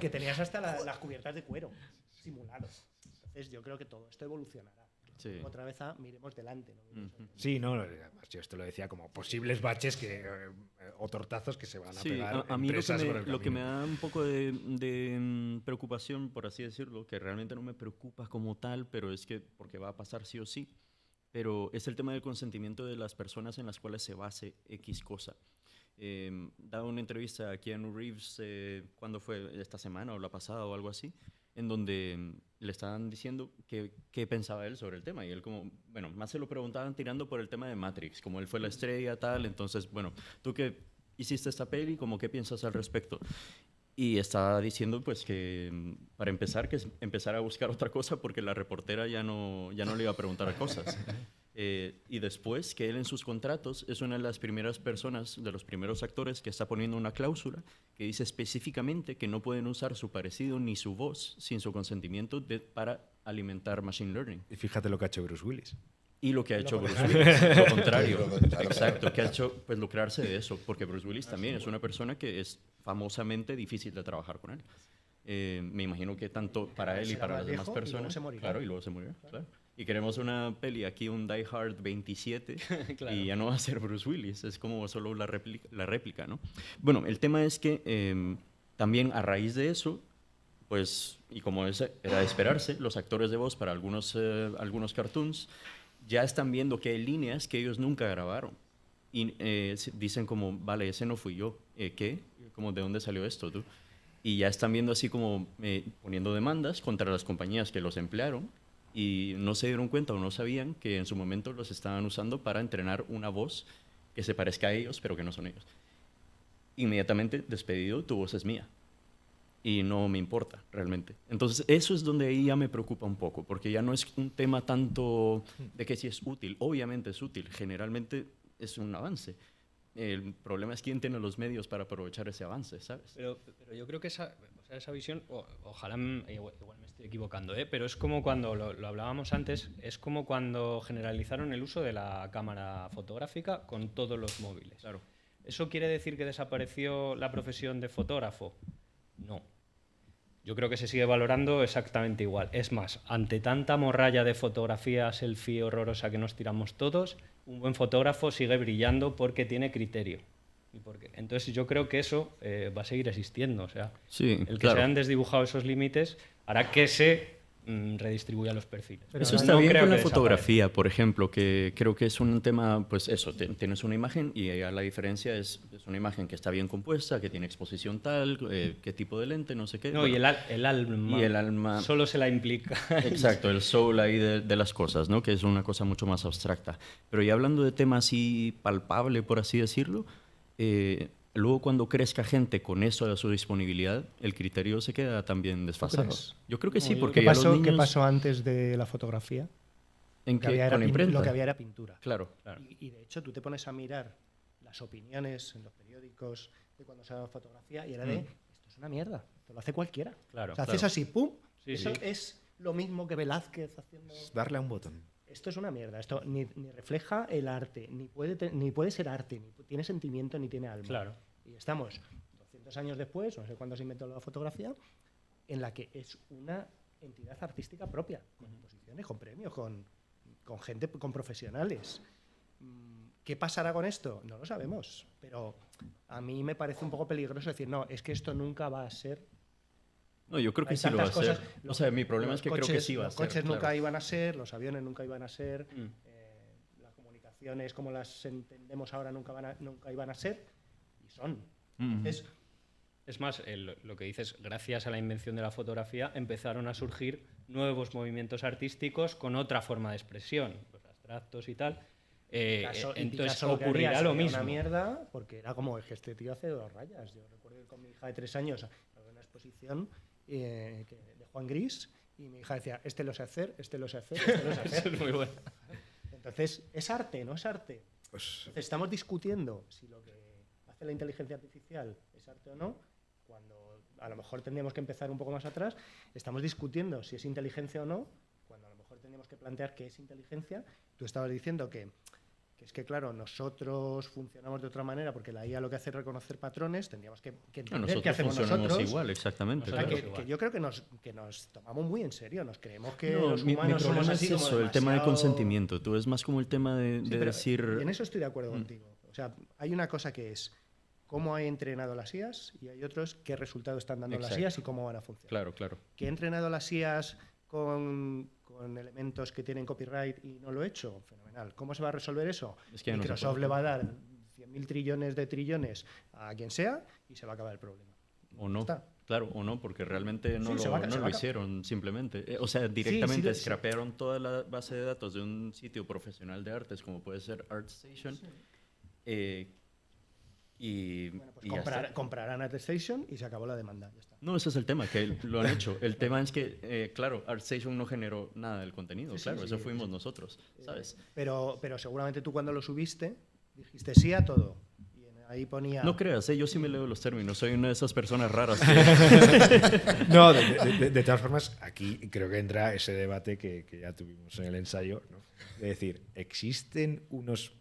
que tenías hasta las cubiertas de cuero simulados. Entonces yo creo que todo esto evolucionará. Sí. Otra vez miremos delante. ¿no? Ujú. Sí, no, además yo esto lo decía como posibles baches o tortazos que se van a Sí, pegar a mí empresas por el lo que me camino. da un poco de preocupación, por así decirlo, que realmente no me preocupa como tal, pero es que porque va a pasar sí o sí, pero es el tema del consentimiento de las personas en las cuales se base X cosa. Daba una entrevista a Keanu Reeves, ¿cuándo fue? ¿Esta semana o la pasada o algo así? En donde le estaban diciendo qué pensaba él sobre el tema. Y él como, bueno, más se lo preguntaban tirando por el tema de Matrix, como él fue la estrella, tal. Entonces, bueno, tú que hiciste esta peli, como qué piensas al respecto. Y estaba diciendo, pues, que para empezar, que empezara a buscar otra cosa porque la reportera ya no le iba a preguntar cosas. Y después, que él en sus contratos es una de las primeras personas, de los primeros actores que está poniendo una cláusula que dice específicamente que no pueden usar su parecido ni su voz sin su consentimiento para alimentar machine learning. Y fíjate lo que ha hecho Bruce Willis. Y lo que ha Lo hecho Bruce contrario. Willis, lo contrario. Sí, lo contrario. Exacto, que ha hecho pues lucrarse de eso, porque Bruce Willis también es una persona que es famosamente difícil de trabajar con él. Me imagino que tanto para él y será para más las demás viejo y luego personas. se morirá. Claro, y luego se morirá. Claro. Y queremos una peli aquí, un Die Hard 27, Claro. y ya no va a ser Bruce Willis, es como solo la réplica, ¿no? Bueno, el tema es que también a raíz de eso, pues, y como era de esperarse, los actores de voz para algunos cartoons ya están viendo que hay líneas que ellos nunca grabaron. Y dicen como, vale, ese no fui yo. ¿Qué? Como, ¿de dónde salió esto, tú? Y ya están viendo así como poniendo demandas contra las compañías que los emplearon y no se dieron cuenta o no sabían que en su momento los estaban usando para entrenar una voz que se parezca a ellos, pero que no son ellos. Inmediatamente despedido, tu voz es mía. Y no me importa, realmente. Entonces, eso es donde ahí ya me preocupa un poco, porque ya no es un tema tanto de que si es útil. Obviamente es útil, generalmente es un avance. El problema es quién tiene los medios para aprovechar ese avance, ¿sabes? Pero yo creo que esa visión, ojalá, igual me estoy equivocando, pero es como cuando, lo hablábamos antes, es como cuando generalizaron el uso de la cámara fotográfica con todos los móviles. Claro. ¿Eso quiere decir que desapareció la profesión de fotógrafo? No. Yo creo que se sigue valorando exactamente igual. Es más, ante tanta morralla de fotografía selfie horrorosa que nos tiramos todos, un buen fotógrafo sigue brillando porque tiene criterio. Entonces yo creo que eso va a seguir existiendo. O sea, Sí, el que claro. se hayan desdibujado esos límites hará que se redistribuya los perfiles. Pero Eso no está bien creo con la que fotografía, por ejemplo, que creo que es un tema, pues eso, tienes una imagen y ya la diferencia es una imagen que está bien compuesta, que tiene exposición tal, qué tipo de lente, no sé qué. No, Bueno, y el alma. y el alma- Solo se la implica. Exacto, el soul ahí de las cosas, ¿no? Que es una cosa mucho más abstracta. Pero ya hablando de tema así palpable, por así decirlo, luego cuando crezca gente con eso a su disponibilidad, el criterio se queda también desfasado. crees? Yo creo que sí, No, yo- porque ¿Qué ya pasó, los niños... ¿Qué pasó antes de la fotografía? ¿En Lo que qué? había era Con la imprenta. lo que había era pintura. Claro. Y de hecho tú te pones a mirar las opiniones en los periódicos de cuando se hace fotografía y era de, esto es una mierda, esto lo hace cualquiera. Claro, o sea, claro. haces así, ¡pum! Sí, Eso sí. es lo mismo que Velázquez haciendo... Darle a un botón. Esto es una mierda, esto ni refleja el arte, ni puede ser arte, ni tiene sentimiento, ni tiene alma. Claro. Y estamos 200 años después, no sé cuándo se inventó la fotografía, en la que es una entidad artística propia, con exposiciones, con premios, con gente, con profesionales. ¿Qué pasará con esto? No lo sabemos, pero a mí me parece un poco peligroso decir, no, es que esto nunca va a ser... No, yo creo que Hay sí lo va a tantas ser. cosas, O sea, mi problema los es que creo que sí va a los ser. coches nunca claro. iban a ser, los aviones nunca iban a ser, Mm. las comunicaciones como las entendemos ahora nunca iban a ser, y son. Mm. Entonces, Es más, lo que dices, gracias a la invención de la fotografía empezaron a surgir nuevos movimientos artísticos con otra forma de expresión, los abstractos y tal. Entonces Picasso lo que haría ocurrirá lo sería mismo. una mierda, porque era como, es que este tío hace 2 rayas. Yo recuerdo que con mi hija de 3 años, una exposición de Juan Gris, y mi hija decía, este lo sé hacer, este lo sé hacer, este lo sé hacer. Eso es muy bueno. Entonces, ¿es arte? ¿No es arte? Pues, Entonces, estamos discutiendo si lo que hace la inteligencia artificial es arte o no, cuando a lo mejor tendríamos que empezar un poco más atrás. Estamos discutiendo si es inteligencia o no, cuando a lo mejor tendríamos que plantear qué es inteligencia. Tú estabas diciendo que es que, claro, nosotros funcionamos de otra manera porque la IA lo que hace es reconocer patrones, tendríamos que entender qué hacemos nosotros. Igual, exactamente. O sea, Claro. que yo creo que nos tomamos muy en serio, nos creemos que No, los mi humanos somos problema así es como eso, el tema de demasiado- consentimiento. Tú es más como el tema de Sí, pero decir... en eso estoy de acuerdo contigo. O sea, hay una cosa que es cómo hay entrenado las IAs y hay otros qué resultado están dando las Exacto. IAs y cómo van a funcionar. Claro, claro. Que he entrenado las IAs con elementos que tienen copyright y no lo he hecho, fenomenal. ¿Cómo se va a resolver eso? Es que no se Microsoft puede. le va a dar 100.000 trillones de trillones a quien sea y se va a acabar el problema. O no. Está. Claro, o no, porque realmente no Sí, se va a no se lo va a hicieron simplemente. O sea, directamente sí. scrapearon toda la base de datos de un sitio profesional de artes como puede ser ArtStation. Y, Bueno, pues y ya está. comprarán ArtStation y se acabó la demanda. Ya está. No, ese es el tema, que lo han hecho. El tema es que, claro, ArtStation no generó nada del contenido, Sí, sí, claro, sí, eso sí. fuimos nosotros, ¿sabes? Pero seguramente tú cuando lo subiste dijiste sí a todo. Y ahí ponía... No creas, yo sí me leo los términos, soy una de esas personas raras que... no, de todas formas, aquí creo que entra ese debate que ya tuvimos en el ensayo, ¿no? Es decir, existen unos...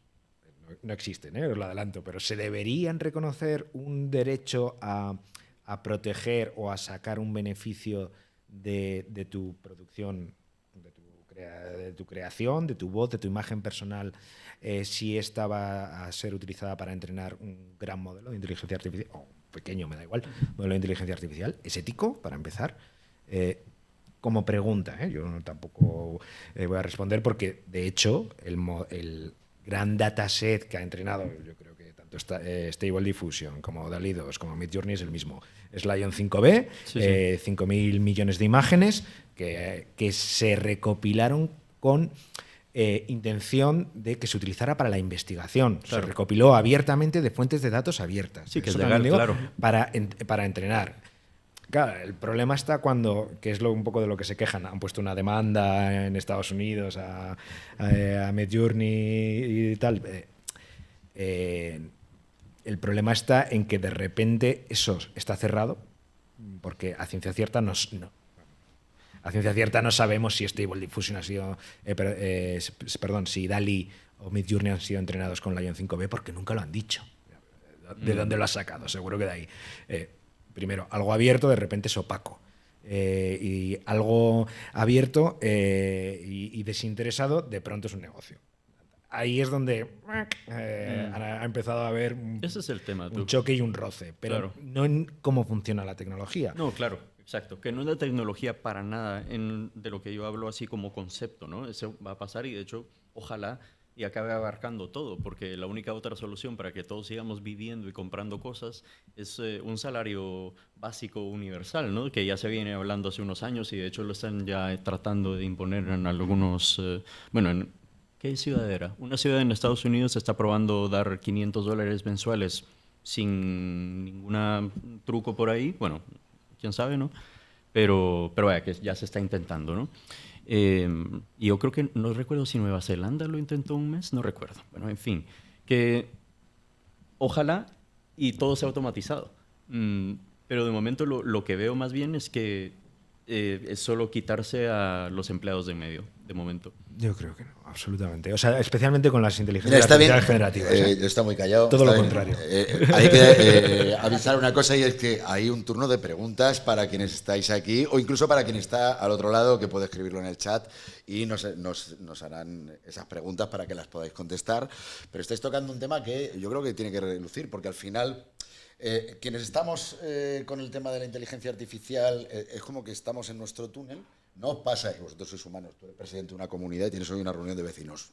No existen, os lo adelanto, pero ¿se deberían reconocer un derecho a proteger o a sacar un beneficio de tu producción, de tu creación, de tu voz, de tu imagen personal, si esta va a ser utilizada para entrenar un gran modelo de inteligencia artificial, o pequeño, me da igual, modelo de inteligencia artificial? ¿Es ético, para empezar? Como pregunta, yo tampoco voy a responder porque, de hecho, el gran dataset que ha entrenado, yo creo que tanto Stable Diffusion como DALL-E 2 como Midjourney es el mismo. Es Lion 5B, Sí, sí. 5.000 millones de imágenes que se recopilaron con intención de que se utilizara para la investigación. Claro. Se recopiló abiertamente de fuentes de datos abiertas. Sí, que es Eso también legal, digo, claro. para entrenar. Claro, el problema está cuando, que es un poco de lo que se quejan, han puesto una demanda en Estados Unidos a Midjourney y tal. El problema está en que de repente eso está cerrado, porque a ciencia cierta no sabemos si Stable Diffusion ha sido, si DALL-E o Midjourney han sido entrenados con Lion 5B, porque nunca lo han dicho. ¿De dónde lo has sacado? Seguro que de ahí. Primero, algo abierto de repente es opaco. Y algo abierto y desinteresado de pronto es un negocio. Ahí es donde ha empezado a haber Ese es el tema. un choque y un roce, pero Claro. no en cómo funciona la tecnología. No, claro, exacto. Que no es la tecnología para nada de lo que yo hablo así como concepto, ¿no? Eso va a pasar y de hecho, ojalá y acabe abarcando todo, porque la única otra solución para que todos sigamos viviendo y comprando cosas es un salario básico universal, ¿no? Que ya se viene hablando hace unos años y de hecho lo están ya tratando de imponer en algunos, ¿qué ciudad era? Una ciudad en Estados Unidos está probando dar $500 mensuales sin ningún truco por ahí, bueno, quién sabe, ¿no? Pero vaya, que ya se está intentando, ¿no? Y yo creo que, no recuerdo si Nueva Zelanda lo intentó un mes, no recuerdo. Bueno, en fin, que ojalá y todo sea automatizado. Pero de momento lo que veo más bien es que es solo quitarse a los empleados de en medio, de momento. Yo creo que no, absolutamente. O sea, especialmente con las Mira, inteligencias está bien, artificiales generativas. está muy callado. Todo está lo bien. contrario. Hay que avisar una cosa y es que hay un turno de preguntas para quienes estáis aquí o incluso para quien está al otro lado que puede escribirlo en el chat y nos harán esas preguntas para que las podáis contestar. Pero estáis tocando un tema que yo creo que tiene que relucir porque al final... quienes estamos con el tema de la inteligencia artificial es como que estamos en nuestro túnel. No os pasa, y vosotros sois humanos, tú eres presidente de una comunidad y tienes hoy una reunión de vecinos.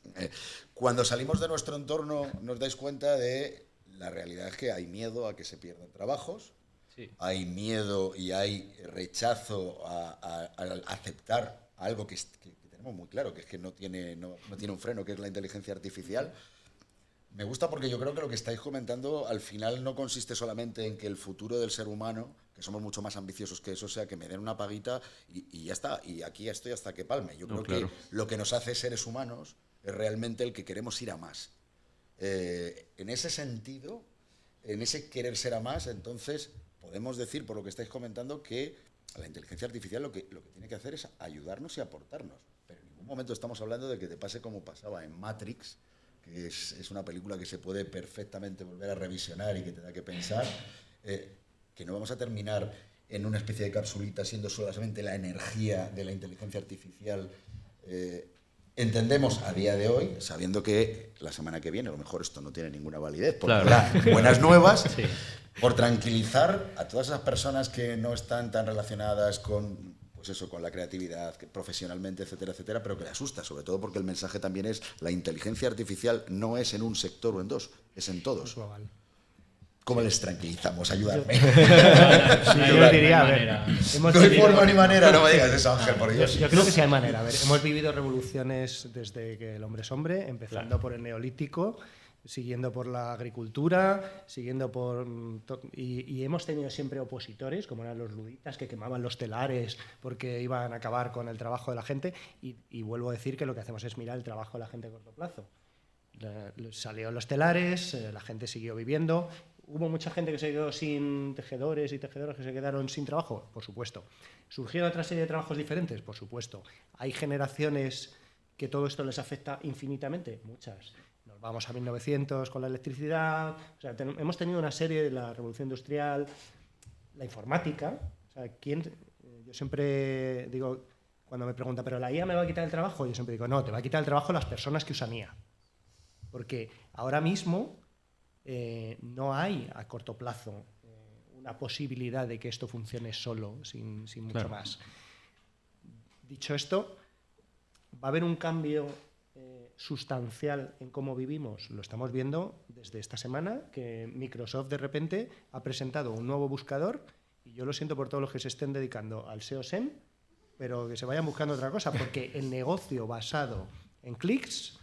Cuando salimos de nuestro entorno nos dais cuenta de la realidad es que hay miedo a que se pierdan trabajos, Sí. hay miedo y hay rechazo a aceptar algo que tenemos muy claro, que es que no tiene un freno, que es la inteligencia artificial. Me gusta porque yo creo que lo que estáis comentando al final no consiste solamente en que el futuro del ser humano que somos mucho más ambiciosos que eso, o sea, que me den una paguita y ya está, y aquí estoy hasta que palme. Yo creo que lo que nos hace seres humanos es realmente el que queremos ir a más. En ese sentido, en ese querer ser a más, entonces podemos decir, por lo que estáis comentando, que la inteligencia artificial lo que tiene que hacer es ayudarnos y aportarnos. Pero en ningún momento estamos hablando de que te pase como pasaba en Matrix, que es una película que se puede perfectamente volver a revisionar y que te da que pensar, que no vamos a terminar en una especie de capsulita siendo solamente la energía de la inteligencia artificial. Entendemos a día de hoy, sabiendo que la semana que viene a lo mejor esto no tiene ninguna validez, porque habrá buenas nuevas, sí, por tranquilizar a todas esas personas que no están tan relacionadas con, pues eso, con la creatividad, profesionalmente, etcétera, etcétera, pero que le asusta, sobre todo porque el mensaje también es: la inteligencia artificial no es en un sector o en dos, es en todos. ¿Cómo les tranquilizamos? Ayudarme. Yo diría, a ver, no hay forma ni manera, no me digas eso, Ángel, por Dios. Yo creo que sí hay manera. A ver, hemos vivido revoluciones desde que el hombre es hombre, empezando por el neolítico, siguiendo por la agricultura, siguiendo por... Y hemos tenido siempre opositores, como eran los luditas, que quemaban los telares porque iban a acabar con el trabajo de la gente. Y vuelvo a decir que lo que hacemos es mirar el trabajo de la gente a corto plazo. Salieron los telares, la gente siguió viviendo. ¿Hubo mucha gente que se quedó sin tejedores y tejedoras que se quedaron sin trabajo? Por supuesto. ¿Surgieron otra serie de trabajos diferentes? Por supuesto. ¿Hay generaciones que todo esto les afecta infinitamente? Muchas. Nos vamos a 1900 con la electricidad. O sea, hemos tenido una serie de la revolución industrial, la informática. O sea, yo siempre digo, cuando me preguntan, ¿pero la IA me va a quitar el trabajo? Yo siempre digo, no, te va a quitar el trabajo las personas que usan IA. Porque ahora mismo... no hay a corto plazo una posibilidad de que esto funcione solo, sin mucho más. Dicho esto, ¿va a haber un cambio sustancial en cómo vivimos? Lo estamos viendo desde esta semana, que Microsoft de repente ha presentado un nuevo buscador, y yo lo siento por todos los que se estén dedicando al SEO-SEM, pero que se vayan buscando otra cosa, porque el negocio basado en clics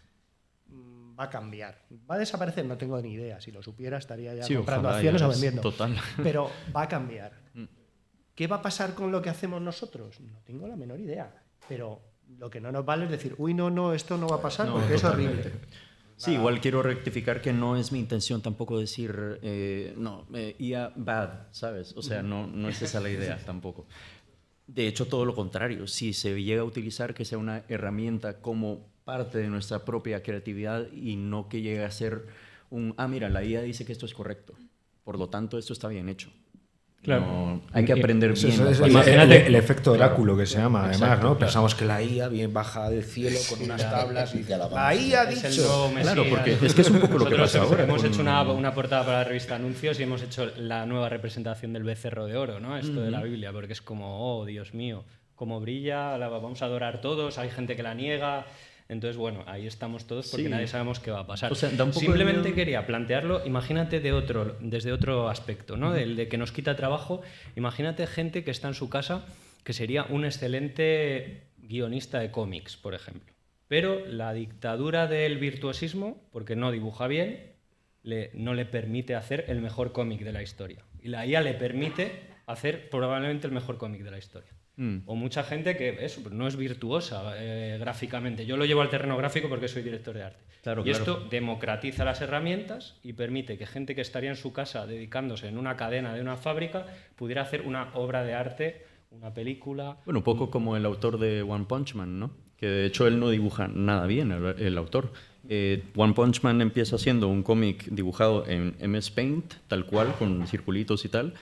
va a cambiar. ¿Va a desaparecer? No tengo ni idea. Si lo supiera, estaría ya comprando acciones o vendiendo. Total. Pero va a cambiar. ¿Qué va a pasar con lo que hacemos nosotros? No tengo la menor idea. Pero lo que no nos vale es decir, uy, no, esto no va a pasar porque es horrible. Sí, igual quiero rectificar que no es mi intención tampoco decir, IA bad, ¿sabes? O sea, no es esa la idea tampoco. De hecho, todo lo contrario. Si se llega a utilizar, que sea una herramienta como parte de nuestra propia creatividad y no que llegue a ser mira, la IA dice que esto es correcto, por lo tanto esto está bien hecho. Claro. No, hay que aprender bien. Imagínate el efecto oráculo, que se llama, además, exacto, ¿no? Claro. Pensamos que la IA bien baja del cielo con unas tablas y la IA ha dicho. Claro, porque es que es un poco lo que pasa ahora. Hemos hecho una portada para la revista Anuncios y hemos hecho la nueva representación del becerro de oro, ¿no? Esto de la Biblia, porque es como, oh, Dios mío, cómo brilla, la vamos a adorar todos, hay gente que la niega. Entonces, bueno, ahí estamos todos porque nadie sabemos qué va a pasar. O sea, da un poco simplemente quería plantearlo, imagínate desde otro aspecto, ¿no? Del de que nos quita trabajo. Imagínate gente que está en su casa, que sería un excelente guionista de cómics, por ejemplo. Pero la dictadura del virtuosismo, porque no dibuja bien, no le permite hacer el mejor cómic de la historia. Y la IA le permite hacer probablemente el mejor cómic de la historia. O mucha gente que no es virtuosa gráficamente. Yo lo llevo al terreno gráfico porque soy director de arte. Claro. Esto democratiza las herramientas y permite que gente que estaría en su casa dedicándose en una cadena de una fábrica pudiera hacer una obra de arte, una película. Bueno, un poco como el autor de One Punch Man, ¿no? Que de hecho él no dibuja nada bien, el autor. One Punch Man empieza siendo un cómic dibujado en MS Paint, tal cual, con circulitos y tal.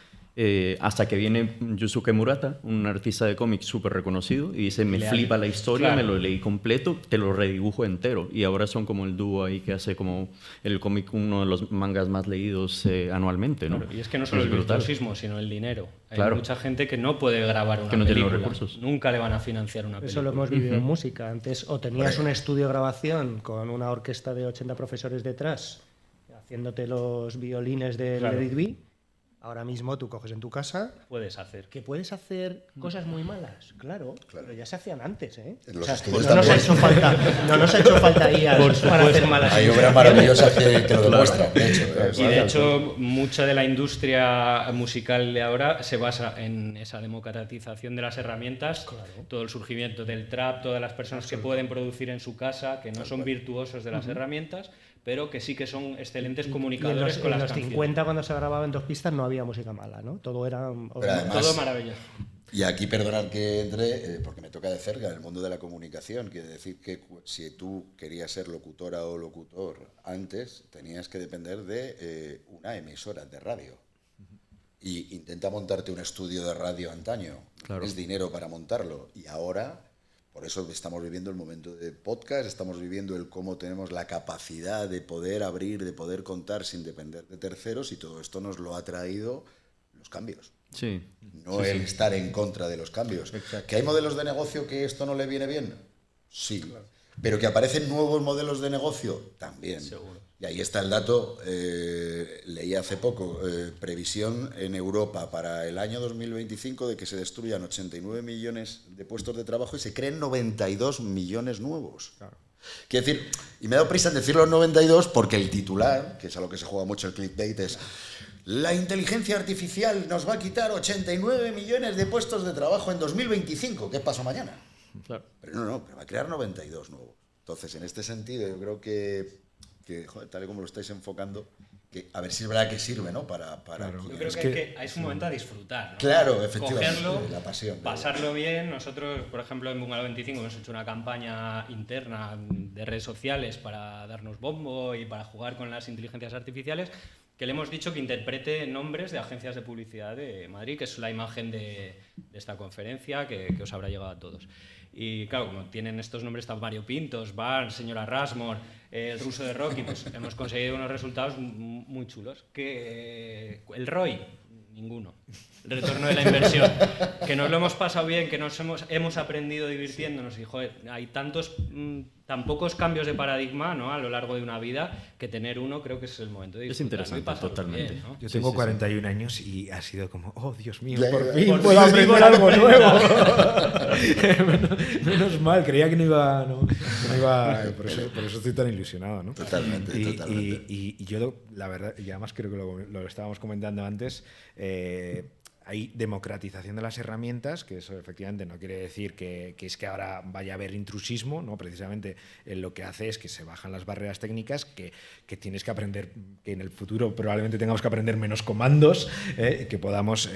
Hasta que viene Yusuke Murata, un artista de cómics súper reconocido, y dice, me flipa la historia, me lo leí completo, te lo redibujo entero. Y ahora son como el dúo ahí que hace como el cómic, uno de los mangas más leídos anualmente, ¿no? Claro, y es que no solo el virtuosismo, sino el dinero. Hay mucha gente que no puede grabar una película. Tiene los recursos. Nunca le van a financiar una película. Eso lo hemos vivido en música. Antes o tenías un estudio de grabación con una orquesta de 80 profesores detrás, haciéndote los violines del Led It Be. Ahora mismo tú coges en tu casa Puedes hacer. que puedes hacer cosas muy malas, claro, pero ya se hacían antes, ¿eh? En los O sea, estudios no nos ha también. hecho falta, no nos ha hecho falta IAs para hacer malas Hay obras maravillosas que lo demuestran, de hecho. Y de hecho, mucha de la industria musical de ahora se basa en esa democratización de las herramientas, todo el surgimiento del trap, todas las personas que pueden producir en su casa, que no son virtuosos de las herramientas, pero que sí que son excelentes comunicadores con en las los canciones. 50, cuando se grababa en 2 pistas, no había música mala, ¿no? Todo era... Pero además, Todo maravilloso. y aquí perdonad que entre, porque me toca de cerca en el mundo de la comunicación, quiere decir que si tú querías ser locutora o locutor antes, tenías que depender de una emisora de radio. Y intenta montarte un estudio de radio antaño. Claro. Es dinero para montarlo. Y ahora, por eso estamos viviendo el momento de podcast, estamos viviendo el cómo tenemos la capacidad de poder abrir, de poder contar sin depender de terceros, y todo esto nos lo ha traído los cambios. Sí. No el estar en contra de los cambios. ¿Que hay modelos de negocio que esto no le viene bien? Sí. Pero que aparecen nuevos modelos de negocio, también. Seguro. Y ahí está el dato, leí hace poco, previsión en Europa para el año 2025 de que se destruyan 89 millones de puestos de trabajo y se creen 92 millones nuevos. Claro. Quiero decir, y me he dado prisa en decir los 92 porque el titular, que es a lo que se juega mucho el clickbait, es: la inteligencia artificial nos va a quitar 89 millones de puestos de trabajo en 2025. ¿Qué pasó mañana? Claro. Pero no, pero va a crear 92 nuevos. Entonces, en este sentido, yo creo que joder, tal y como lo estáis enfocando, que a ver si es verdad que sirve, ¿no? Para Yo creo que es un momento a disfrutar, ¿no? Claro, efectivamente. Cogerlo, La pasión. pasarlo bien. Nosotros, por ejemplo, en Bungalow 25 hemos hecho una campaña interna de redes sociales para darnos bombo y para jugar con las inteligencias artificiales, que le hemos dicho que interprete nombres de agencias de publicidad de Madrid, que es la imagen de esta conferencia que os habrá llegado a todos. Y claro, como tienen estos nombres tan variopintos, Barnes, señora Rasmore, el ruso de Rocky, pues hemos conseguido unos resultados muy chulos. Que el ROI, ninguno. El retorno de la inversión. Que nos lo hemos pasado bien, que hemos aprendido divirtiéndonos. Y joder, hay tan pocos cambios de paradigma, ¿no?, a lo largo de una vida, que tener uno creo que es el momento de disfrutar. Es interesante, totalmente. Bien, ¿no? Yo tengo 41 años y ha sido como, oh, Dios mío, Ya, por ya. fin Por puedo fin aprender vivo algo nuevo. Menos mal, creía que no iba, por eso estoy tan ilusionado, ¿no? Totalmente, totalmente. Y yo, la verdad, y además creo que lo estábamos comentando antes, hay democratización de las herramientas, que eso efectivamente no quiere decir que es que ahora vaya a haber intrusismo, ¿no? Precisamente lo que hace es que se bajan las barreras técnicas, que tienes que aprender, que en el futuro probablemente tengamos que aprender menos comandos, que podamos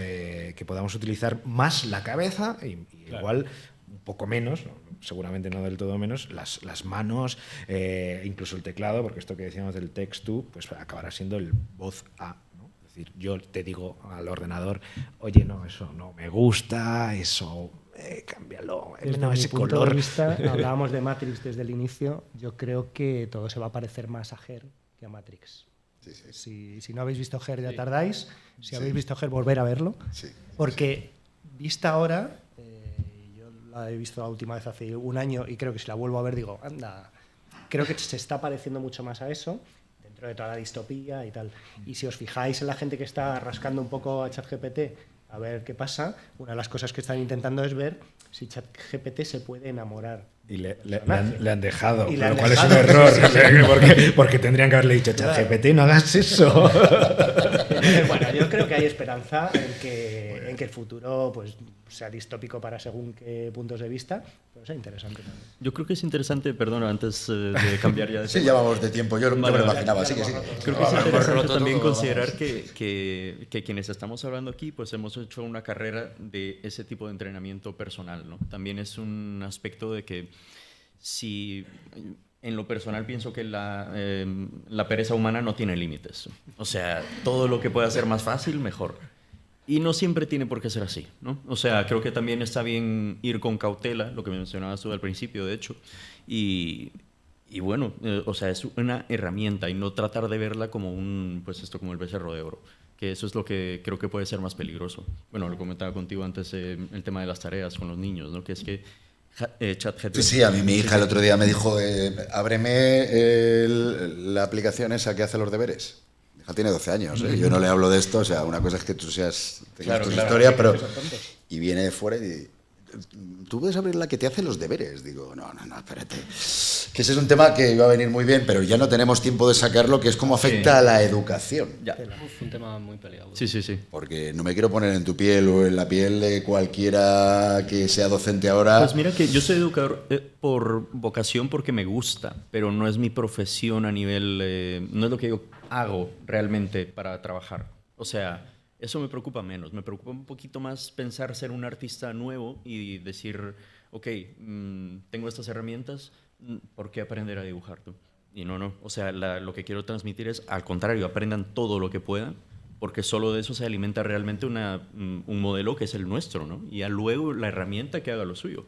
utilizar más la cabeza y Claro. igual un poco menos, ¿no? Seguramente no del todo menos, las manos, incluso el teclado, porque esto que decíamos del text-to, pues acabará siendo el voz A. Es decir, yo te digo al ordenador, oye, no, eso no me gusta, eso, cámbialo, Desde no, mi ese punto color. de vista, hablábamos de Matrix desde el inicio, yo creo que todo se va a parecer más a Her que a Matrix. Sí, sí. Si no habéis visto Her, ya tardáis. Si Sí. habéis visto Her, volver a verlo. Sí. Porque vista ahora, yo la he visto la última vez hace un año y creo que si la vuelvo a ver digo, anda, creo que se está pareciendo mucho más a eso, dentro de toda la distopía y tal. Y si os fijáis en la gente que está rascando un poco a ChatGPT a ver qué pasa, una de las cosas que están intentando es ver si ChatGPT se puede enamorar. Y le han dejado, Y le lo han cual es un dejado, error, sí, sí, o sea, porque tendrían que haberle dicho, Claro. ChatGPT, no hagas eso. Entonces, bueno, yo creo que hay esperanza en que el futuro pues, sea distópico para según qué puntos de vista, pero sea interesante también. Yo creo que es interesante, perdón, antes de cambiar ya de Sí, tema. ya vamos de tiempo. Yo me Vale, lo vale. imaginaba, sí que sí. Creo que es Hemos interesante roto también todo, considerar vamos. que quienes estamos hablando aquí, pues hemos hecho una carrera de ese tipo de entrenamiento personal, ¿no? También es un aspecto de que si en lo personal pienso que la pereza humana no tiene límites. O sea, todo lo que pueda ser más fácil, mejor. Y no siempre tiene por qué ser así, ¿no? O sea, creo que también está bien ir con cautela, lo que mencionabas tú al principio, de hecho, y bueno, o sea, es una herramienta y no tratar de verla como pues esto, como el becerro de oro, que eso es lo que creo que puede ser más peligroso. Bueno, lo comentaba contigo antes, el tema de las tareas con los niños, ¿no? Que es que ChatGPT... Sí, sí, a mí mi hija el otro día me dijo, ábreme la aplicación esa que hace los deberes. hija tiene 12 años, ¿eh? Yo no le hablo de esto, o sea, una cosa es que tú tengas Claro, tu claro, historia, pero... Y viene de fuera y... Tú puedes abrir la que te hace los deberes. Digo, no, espérate. Que ese es un tema que iba a venir muy bien, pero ya no tenemos tiempo de sacarlo, que es cómo afecta a la educación. Ya. Un tema muy peleado. Sí, sí, sí. Porque no me quiero poner en tu piel o en la piel de cualquiera que sea docente ahora. Pues mira que yo soy educador por vocación porque me gusta, pero no es mi profesión a nivel, no es lo que yo hago realmente para trabajar. O sea, eso me preocupa menos. Me preocupa un poquito más pensar ser un artista nuevo y decir, ok, tengo estas herramientas, ¿por qué aprender a dibujar tú? Y no. O sea, lo que quiero transmitir es, al contrario, aprendan todo lo que puedan, porque solo de eso se alimenta realmente un modelo que es el nuestro, ¿no? Y ya luego la herramienta que haga lo suyo.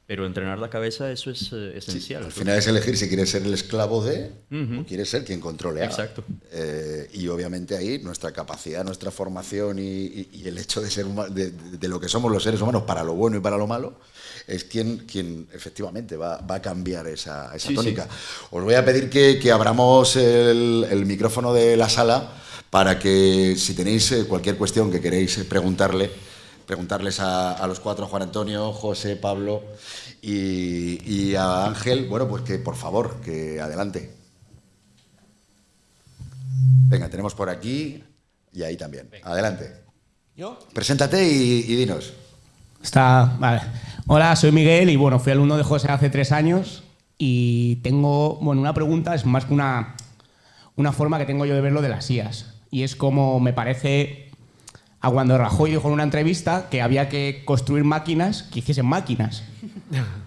Pero entrenar la cabeza, eso es esencial. Sí, al final es elegir si quieres ser el esclavo de o quieres ser quien controle. Exacto. Y obviamente ahí nuestra capacidad, nuestra formación y el hecho de ser de lo que somos los seres humanos para lo bueno y para lo malo es quien efectivamente va a cambiar esa tónica. Sí. Os voy a pedir que abramos el micrófono de la sala para que si tenéis cualquier cuestión que queréis preguntarles a los cuatro, a Juan Antonio, José, Pablo y a Ángel, bueno, pues que por favor, que adelante. Venga, tenemos por aquí y ahí también. Adelante. ¿Yo? Preséntate y dinos. Vale. Hola, soy Miguel y bueno, fui alumno de José hace 3 años y tengo, bueno, una pregunta, es más que una forma que tengo yo de verlo de las IAs. Y es como me parece a cuando Rajoy dijo en una entrevista que había que construir máquinas que hiciesen máquinas.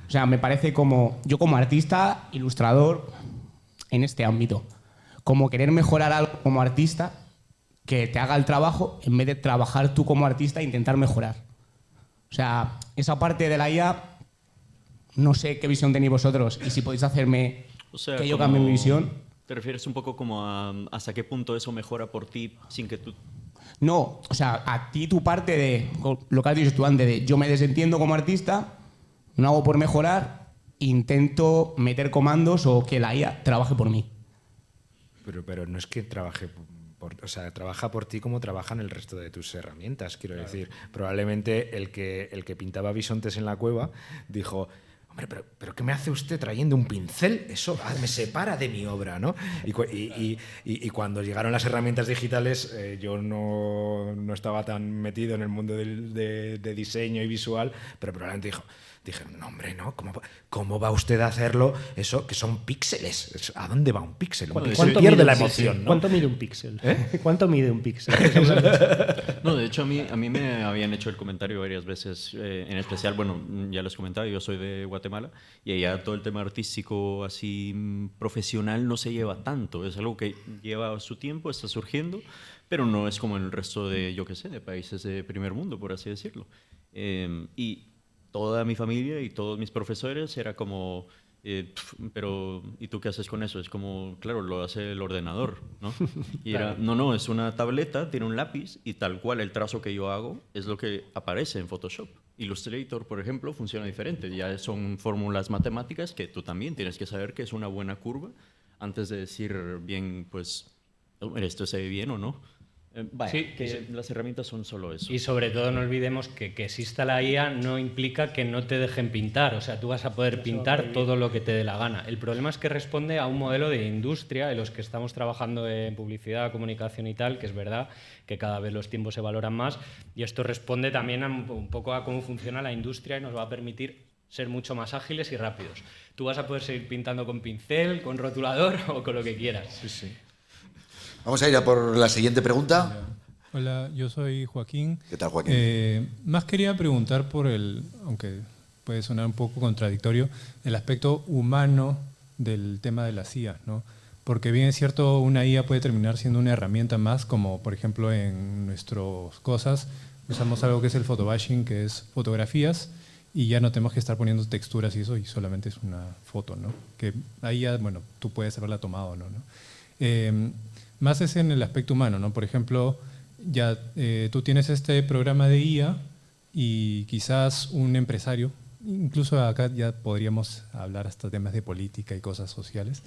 O sea, me parece como, yo como artista, ilustrador, en este ámbito, como querer mejorar algo como artista, que te haga el trabajo, en vez de trabajar tú como artista e intentar mejorar. O sea, esa parte de la IA, no sé qué visión tenéis vosotros y si podéis hacerme que yo cambie mi visión. ¿Te refieres un poco como a hasta qué punto eso mejora por ti sin que tú... No, o sea, a ti tu parte de lo que has dicho tú antes, de yo me desentiendo como artista, no hago por mejorar, intento meter comandos o que la IA trabaje por mí. Pero no es que trabaje o sea, trabaja por ti como trabajan el resto de tus herramientas, quiero decir. Probablemente el que pintaba bisontes en la cueva dijo... Hombre, pero ¿qué me hace usted trayendo un pincel? Eso me separa de mi obra, ¿no? Y cuando llegaron las herramientas digitales, yo no estaba tan metido en el mundo de diseño y visual, pero probablemente dije, no, hombre, ¿no? ¿Cómo va usted a hacerlo? Eso, que son píxeles. ¿A dónde va un píxel? Se pierde la emoción, ¿no? ¿Cuánto mide un píxel? ¿Cuánto mide un píxel? No, de hecho a mí me habían hecho el comentario varias veces, en especial, bueno, ya les comentaba, yo soy de Guatemala y allá todo el tema artístico así profesional no se lleva tanto, es algo que lleva su tiempo, está surgiendo, pero no es como en el resto de, yo qué sé, de países de primer mundo, por así decirlo. Y toda mi familia y todos mis profesores era como... pero ¿y tú qué haces con eso? Es como, claro, lo hace el ordenador, ¿no? Y era, no, es una tableta, tiene un lápiz y tal cual el trazo que yo hago es lo que aparece en Photoshop. Illustrator, por ejemplo, funciona diferente. Ya son fórmulas matemáticas que tú también tienes que saber que es una buena curva antes de decir bien, pues, esto se ve bien o no. Sí, que las herramientas son solo eso. Y sobre todo no olvidemos que exista la IA no implica que no te dejen pintar. O sea, tú vas a poder pintar todo lo que te dé la gana. El problema es que responde a un modelo de industria en los que estamos trabajando en publicidad, comunicación y tal, que es verdad que cada vez los tiempos se valoran más. Y esto responde también un poco a cómo funciona la industria y nos va a permitir ser mucho más ágiles y rápidos. Tú vas a poder seguir pintando con pincel, con rotulador o con lo que quieras. Sí, sí. Vamos a ir a por la siguiente pregunta. Hola, yo soy Joaquín. ¿Qué tal, Joaquín? Más quería preguntar por aunque puede sonar un poco contradictorio, el aspecto humano del tema de las IA, ¿no? Porque bien es cierto, una IA puede terminar siendo una herramienta más, como por ejemplo en nuestras cosas usamos algo que es el photobashing, que es fotografías, y ya no tenemos que estar poniendo texturas y eso, y solamente es una foto, ¿no? Que ahí ya, bueno, tú puedes haberla tomado o no, ¿no? Más es en el aspecto humano, ¿no? Por ejemplo, ya tú tienes este programa de IA y quizás un empresario, incluso acá ya podríamos hablar hasta temas de política y cosas sociales,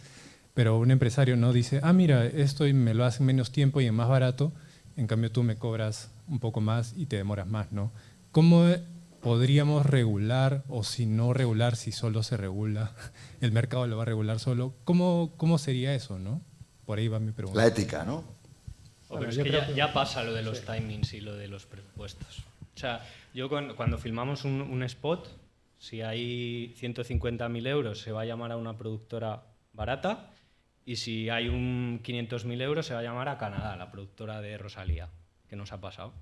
pero un empresario no dice, mira, esto me lo hace en menos tiempo y en más barato, en cambio tú me cobras un poco más y te demoras más, ¿no? ¿Cómo podríamos regular, o si no regular, si solo se regula, el mercado lo va a regular solo? ¿Cómo sería eso, no? Por ahí va mi pregunta. La ética, ¿no? Pero es que ya pasa lo de los timings y lo de los presupuestos. O sea, yo cuando filmamos un spot, si hay 150.000 euros se va a llamar a una productora barata, y si hay un 500.000 euros se va a llamar a Canadá, la productora de Rosalía, que nos ha pasado.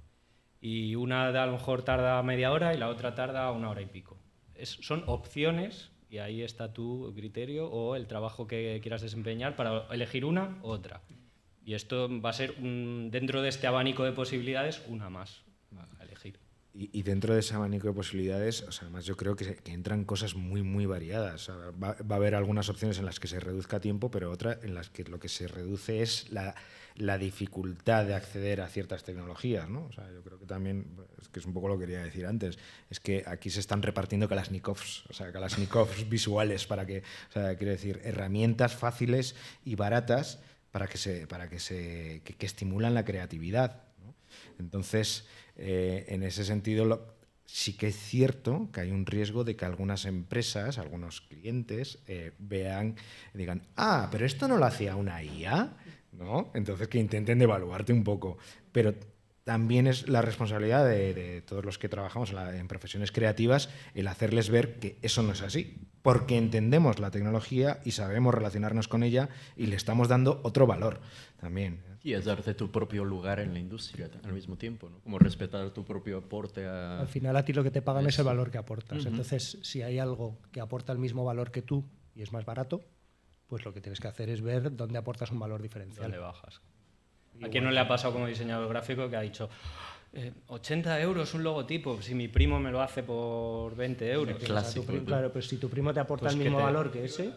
Y una a lo mejor tarda media hora y la otra tarda 1 hora y pico. Son opciones, y ahí está tu criterio o el trabajo que quieras desempeñar para elegir una u otra. Y esto va a ser, dentro de este abanico de posibilidades, una más a elegir. Y dentro de ese abanico de posibilidades, o sea, además yo creo que entran cosas muy, muy variadas. O sea, va a haber algunas opciones en las que se reduzca tiempo, pero otras en las que lo que se reduce es la dificultad de acceder a ciertas tecnologías, ¿no? O sea, yo creo que también, es que es un poco lo que quería decir antes, es que aquí se están repartiendo Kalashnikovs, o sea, Kalashnikovs visuales para que, o sea, quiero decir, herramientas fáciles y baratas para que estimulan la creatividad, ¿no? Entonces, en ese sentido, sí que es cierto que hay un riesgo de que algunas empresas, algunos clientes, vean y digan, pero esto no lo hacía una IA, ¿no? Entonces que intenten devaluarte un poco. Pero también es la responsabilidad de todos los que trabajamos en profesiones creativas el hacerles ver que eso no es así, porque entendemos la tecnología y sabemos relacionarnos con ella y le estamos dando otro valor también. Y es darte tu propio lugar en la industria al mismo tiempo, ¿no? Como respetar tu propio aporte a... Al final a ti lo que te pagan es el valor que aportas. Entonces, si hay algo que aporta el mismo valor que tú y es más barato, pues lo que tienes que hacer es ver dónde aportas un valor diferencial. ¿Dónde bajas? ¿A quién no le ha pasado como diseñador gráfico que ha dicho 80 euros un logotipo, si mi primo me lo hace por 20 euros? Clásico. Claro, pues si tu primo te aporta Pues el mismo valor que ese...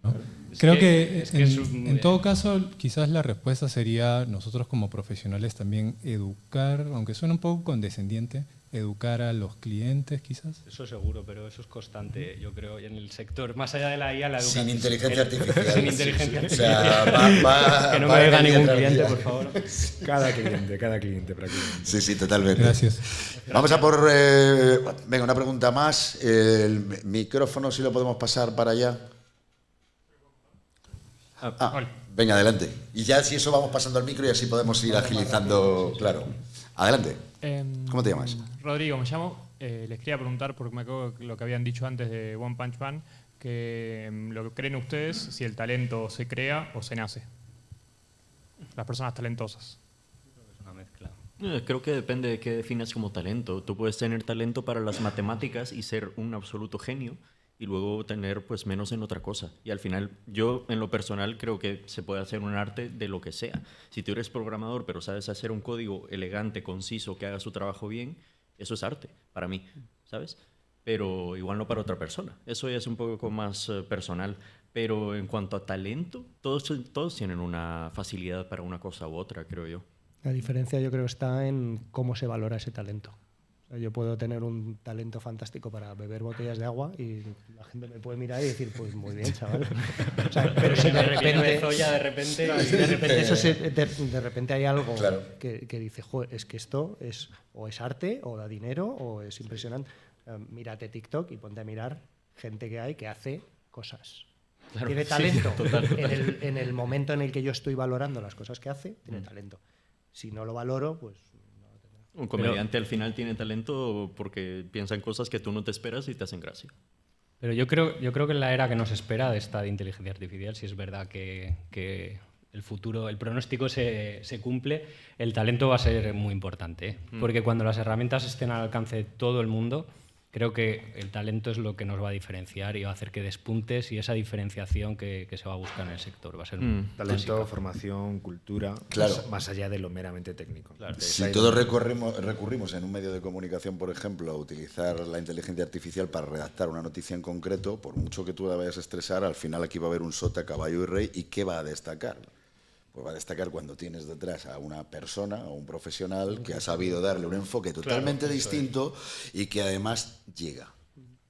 ¿no? Creo que en todo caso, quizás la respuesta sería nosotros como profesionales también educar, aunque suene un poco condescendiente, educar a los clientes quizás. Eso seguro, pero eso es constante, yo creo, y en el sector, más allá de la IA, la educación. Sin inteligencia artificial. Sin inteligencia O sea, sea, que no me oiga ningún cliente, por favor. Cada cliente prácticamente. Sí, totalmente. Gracias. Vamos a por... venga, una pregunta más. El micrófono, si lo podemos pasar para allá. Venga, adelante. Y ya si eso vamos pasando al micro y así podemos ir agilizando. Claro. Adelante. ¿Cómo te llamas? Rodrigo, me llamo. Les quería preguntar, porque me acuerdo lo que habían dicho antes de One Punch Man, que lo que creen ustedes, si el talento se crea o se nace. Las personas talentosas. Es una mezcla. Creo que depende de qué defines como talento. Tú puedes tener talento para las matemáticas y ser un absoluto genio, y luego tener pues menos en otra cosa. Y al final, yo en lo personal creo que se puede hacer un arte de lo que sea. Si tú eres programador pero sabes hacer un código elegante, conciso, que haga su trabajo bien, eso es arte para mí, ¿sabes? Pero igual no para otra persona. Eso ya es un poco más personal. Pero en cuanto a talento, todos tienen una facilidad para una cosa u otra, creo yo. La diferencia yo creo está en cómo se valora ese talento. Yo puedo tener un talento fantástico para beber botellas de agua y la gente me puede mirar y decir, pues muy bien, chaval. O sea, pero si de repente, de repente hay algo que dice, joder, es que esto es o es arte o da dinero o es impresionante. Mírate TikTok y ponte a mirar gente que hay que hace cosas. Claro, tiene talento. Sí, total. En el momento en el que yo estoy valorando las cosas que hace, tiene talento. Si no lo valoro, pues... Un comediante al final tiene talento porque piensa en cosas que tú no te esperas y te hacen gracia. Pero yo creo que en la era que nos espera de esta de inteligencia artificial, si es verdad que el futuro, el pronóstico se cumple, el talento va a ser muy importante, ¿eh? Porque cuando las herramientas estén al alcance de todo el mundo, creo que el talento es lo que nos va a diferenciar y va a hacer que despuntes, y esa diferenciación que se va a buscar en el sector va a ser talento, básica. Formación, cultura, más allá de lo meramente técnico. Claro. Si todos recurrimos en un medio de comunicación, por ejemplo, a utilizar la inteligencia artificial para redactar una noticia en concreto, por mucho que tú la vayas a estresar, al final aquí va a haber un sota, caballo y rey. ¿Y qué va a destacar? Pues va a destacar cuando tienes detrás a una persona, a un profesional que ha sabido darle un enfoque totalmente distinto y que además llega.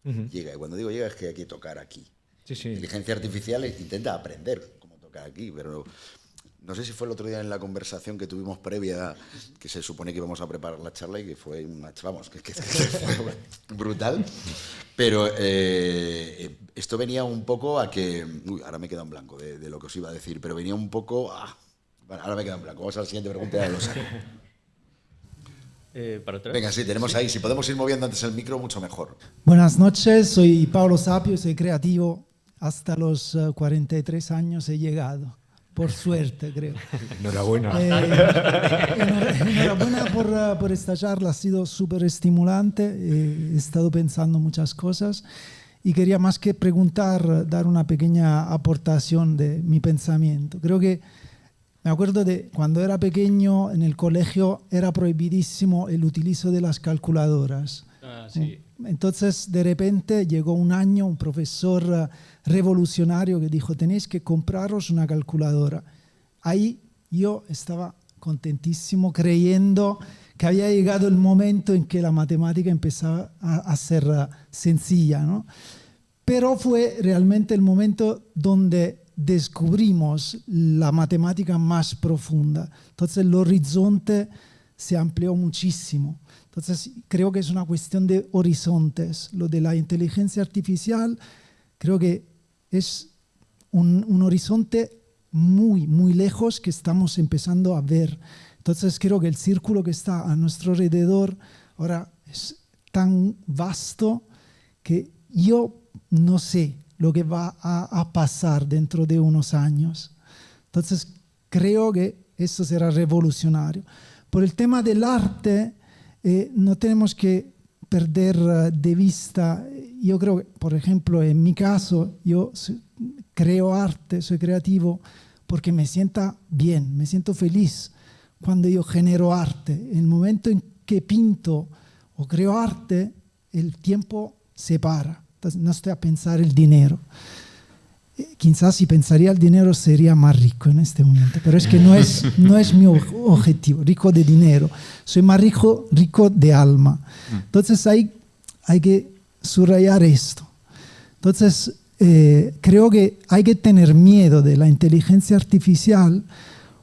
Llega. Y cuando digo llega es que hay que tocar aquí. Sí, sí. Inteligencia artificial intenta aprender, como toca aquí, pero no sé si fue el otro día en la conversación que tuvimos previa, que se supone que íbamos a preparar la charla y que fue que fue brutal. Pero esto venía un poco a que... Uy, ahora me he quedado en blanco de lo que os iba a decir, pero venía un poco a... Bueno, ahora me he quedado en blanco. Vamos a la siguiente pregunta. Ya lo sé. ¿Para atrás? Venga, sí, tenemos ahí. Si podemos ir moviendo antes el micro, mucho mejor. Buenas noches, soy Pablo Sapio, soy creativo. Hasta los 43 años he llegado. Por suerte, creo. Enhorabuena. Enhorabuena por esta charla, ha sido súper estimulante. He estado pensando muchas cosas y quería más que preguntar, dar una pequeña aportación de mi pensamiento. Creo que me acuerdo de cuando era pequeño en el colegio era prohibidísimo el utilizo de las calculadoras. Ah, sí. Entonces, de repente llegó un año un profesor revolucionario que dijo, tenéis que compraros una calculadora. Ahí yo estaba contentísimo creyendo que había llegado el momento en que la matemática empezaba a ser sencilla, ¿no? Pero fue realmente el momento donde descubrimos la matemática más profunda. Entonces el horizonte se amplió muchísimo. Entonces creo que es una cuestión de horizontes. Lo de la inteligencia artificial creo que es un horizonte muy, muy lejos que estamos empezando a ver. Entonces creo que el círculo que está a nuestro alrededor ahora es tan vasto que yo no sé lo que va a pasar dentro de unos años. Entonces creo que esto será revolucionario. Por el tema del arte, no tenemos que perder de vista, yo creo que, por ejemplo, en mi caso, yo creo arte, soy creativo, porque me sienta bien, me siento feliz cuando yo genero arte. En el momento en que pinto o creo arte, el tiempo se para. Entonces, no estoy a pensar el dinero. Quizás si pensaría el dinero sería más rico en este momento, pero es que no es mi objetivo, rico de dinero. Soy más rico de alma. Entonces hay que subrayar esto. Entonces creo que hay que tener miedo de la inteligencia artificial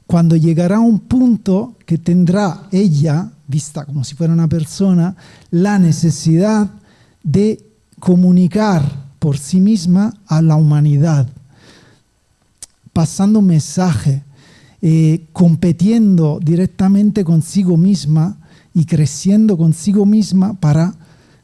cuando llegará a un punto que tendrá ella, vista como si fuera una persona, la necesidad de comunicar por sí misma a la humanidad, pasando un mensaje, compitiendo directamente consigo misma y creciendo consigo misma para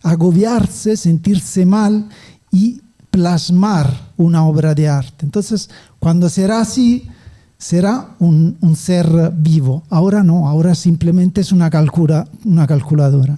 agobiarse, sentirse mal y plasmar una obra de arte. Entonces, cuando será así, será un ser vivo. Ahora no, ahora simplemente es una calculadora.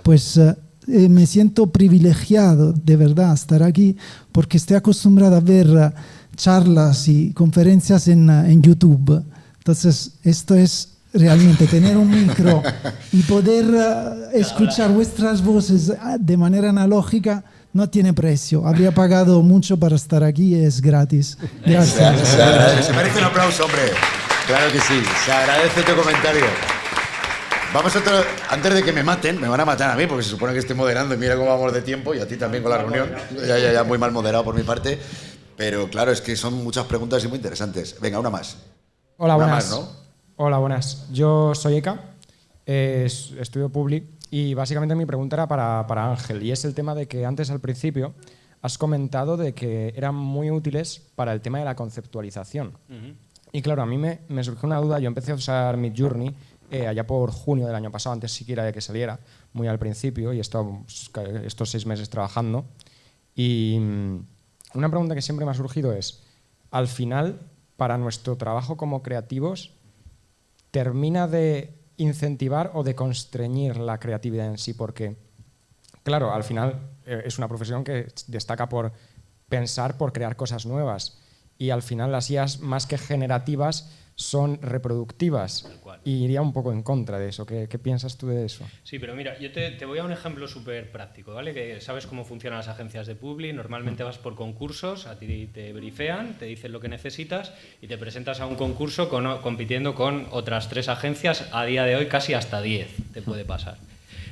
Pues me siento privilegiado de verdad estar aquí porque estoy acostumbrado a ver charlas y conferencias en YouTube. Entonces esto es realmente tener un micro y poder escuchar vuestras voces de manera analógica no tiene precio. Habría pagado mucho para estar aquí y es gratis. Gracias. Se merece un aplauso, hombre. Claro que sí, se agradece tu comentario. Vamos a antes de que me maten, me van a matar a mí porque se supone que estoy moderando y mira cómo vamos de tiempo y a ti también con la reunión. Ya, muy mal moderado por mi parte. Pero claro, es que son muchas preguntas y muy interesantes. Venga, una más. Hola, una buenas. Más, ¿no? Hola, buenas. Yo soy Eka, estudio Public y básicamente mi pregunta era para Ángel y es el tema de que antes al principio has comentado de que eran muy útiles para el tema de la conceptualización. Y claro, a mí me surgió una duda. Yo empecé a usar Midjourney allá por junio del año pasado, antes siquiera de que saliera, muy al principio, y he estado estos 6 meses trabajando. Y una pregunta que siempre me ha surgido es, al final, para nuestro trabajo como creativos, ¿termina de incentivar o de constreñir la creatividad en sí? Porque, claro, al final es una profesión que destaca por pensar, por crear cosas nuevas. Y al final las IAs, más que generativas, son reproductivas. Y iría un poco en contra de eso. ¿Qué piensas tú de eso? Sí, pero mira, yo te voy a un ejemplo súper práctico, ¿vale? Que sabes cómo funcionan las agencias de Publi. Normalmente vas por concursos, a ti te brifean, te dicen lo que necesitas y te presentas a un concurso compitiendo con otras 3 agencias. A día de hoy casi hasta 10 te puede pasar.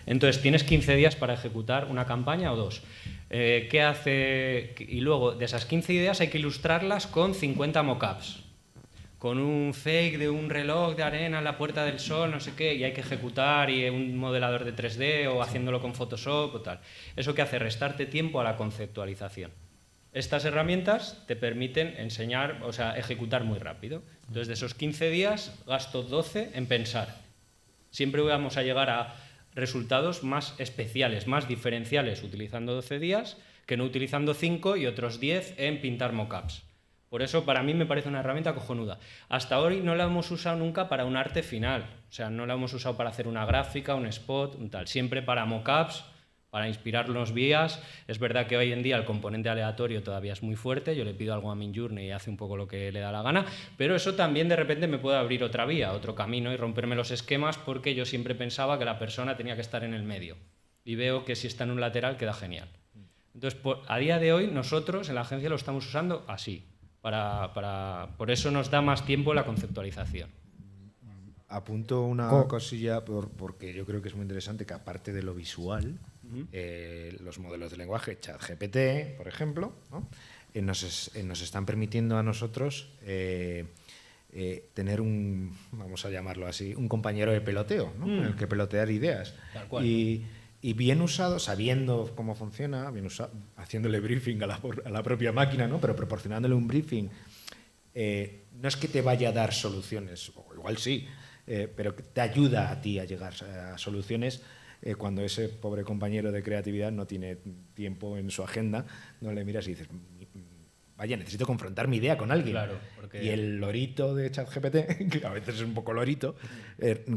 Entonces tienes 15 días para ejecutar una campaña o 2. ¿Qué hace? Y luego de esas 15 ideas hay que ilustrarlas con 50 mockups. Con un fake de un reloj de arena en la Puerta del Sol, no sé qué, y hay que ejecutar y un modelador de 3D o haciéndolo con Photoshop o tal. ¿Eso qué hace? Restarte tiempo a la conceptualización. Estas herramientas te permiten enseñar, o sea, ejecutar muy rápido. Entonces, de esos 15 días, gasto 12 en pensar. Siempre vamos a llegar a resultados más especiales, más diferenciales, utilizando 12 días, que no utilizando 5 y otros 10 en pintar mockups. Por eso, para mí, me parece una herramienta cojonuda. Hasta hoy no la hemos usado nunca para un arte final. O sea, no la hemos usado para hacer una gráfica, un spot, un tal. Siempre para mockups, para inspirarnos vías. Es verdad que hoy en día el componente aleatorio todavía es muy fuerte. Yo le pido algo a Midjourney y hace un poco lo que le da la gana. Pero eso también, de repente, me puede abrir otra vía, otro camino y romperme los esquemas, porque yo siempre pensaba que la persona tenía que estar en el medio. Y veo que si está en un lateral queda genial. Entonces, a día de hoy, nosotros en la agencia lo estamos usando así. Por eso nos da más tiempo la conceptualización. Apunto una cosilla porque yo creo que es muy interesante, que aparte de lo visual, los modelos de lenguaje, ChatGPT, por ejemplo, ¿no? nos están permitiendo a nosotros tener vamos a llamarlo así, un compañero de peloteo, ¿no? En el que pelotear ideas. Tal cual. Y bien usado, sabiendo cómo funciona, bien usado, haciéndole briefing a la propia máquina, ¿no? Pero proporcionándole un briefing, no es que te vaya a dar soluciones, o igual sí, pero que te ayuda a ti a llegar a soluciones cuando ese pobre compañero de creatividad no tiene tiempo en su agenda, no le miras y dices, vaya, necesito confrontar mi idea con alguien. Claro, porque... Y el lorito de ChatGPT, que a veces es un poco lorito,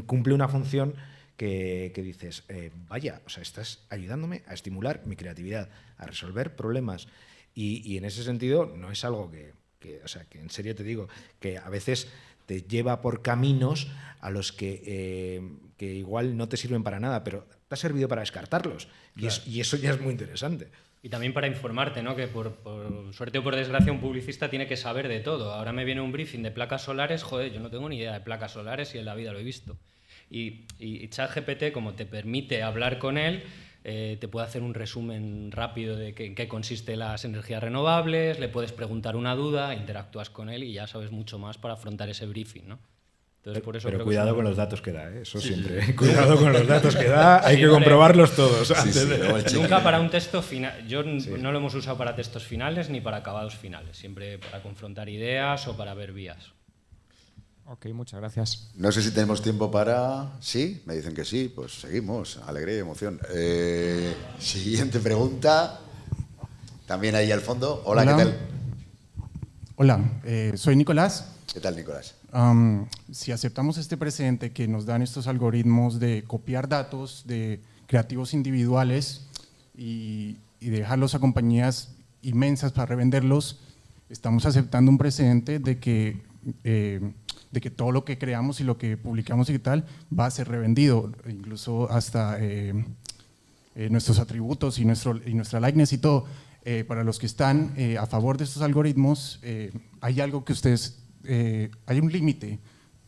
cumple una función que dices, vaya, o sea, estás ayudándome a estimular mi creatividad, a resolver problemas. Y en ese sentido no es algo o sea, que en serio te digo, que a veces te lleva por caminos a los que igual no te sirven para nada, pero te ha servido para descartarlos. Claro. Y eso ya es muy interesante. Y también para informarte, ¿no? Que por suerte o por desgracia un publicista tiene que saber de todo. Ahora me viene un briefing de placas solares, joder, yo no tengo ni idea de placas solares y en la vida lo he visto. Y ChatGPT, como te permite hablar con él, te puede hacer un resumen rápido de en qué consisten las energías renovables, le puedes preguntar una duda, interactúas con él y ya sabes mucho más para afrontar ese briefing, ¿no? Entonces, por eso pero creo cuidado que con los datos que da, ¿eh? Eso sí, siempre. sí. Cuidado con los datos que da, hay que comprobarlos todos. Nunca para un texto final. Yo no lo hemos usado para textos finales ni para acabados finales, siempre para confrontar ideas o para ver vías. Ok, muchas gracias. No sé si tenemos tiempo para... ¿Sí? Me dicen que sí. Pues seguimos. Alegría y emoción. Siguiente pregunta. También ahí al fondo. Hola. ¿Qué tal? Hola, soy Nicolás. ¿Qué tal, Nicolás? Si aceptamos este precedente que nos dan estos algoritmos de copiar datos de creativos individuales y dejarlos a compañías inmensas para revenderlos, estamos aceptando un precedente de que todo lo que creamos y lo que publicamos y tal va a ser revendido, incluso hasta nuestros atributos y nuestra likeness y todo. Para los que están a favor de estos algoritmos, hay algo que ustedes, hay un límite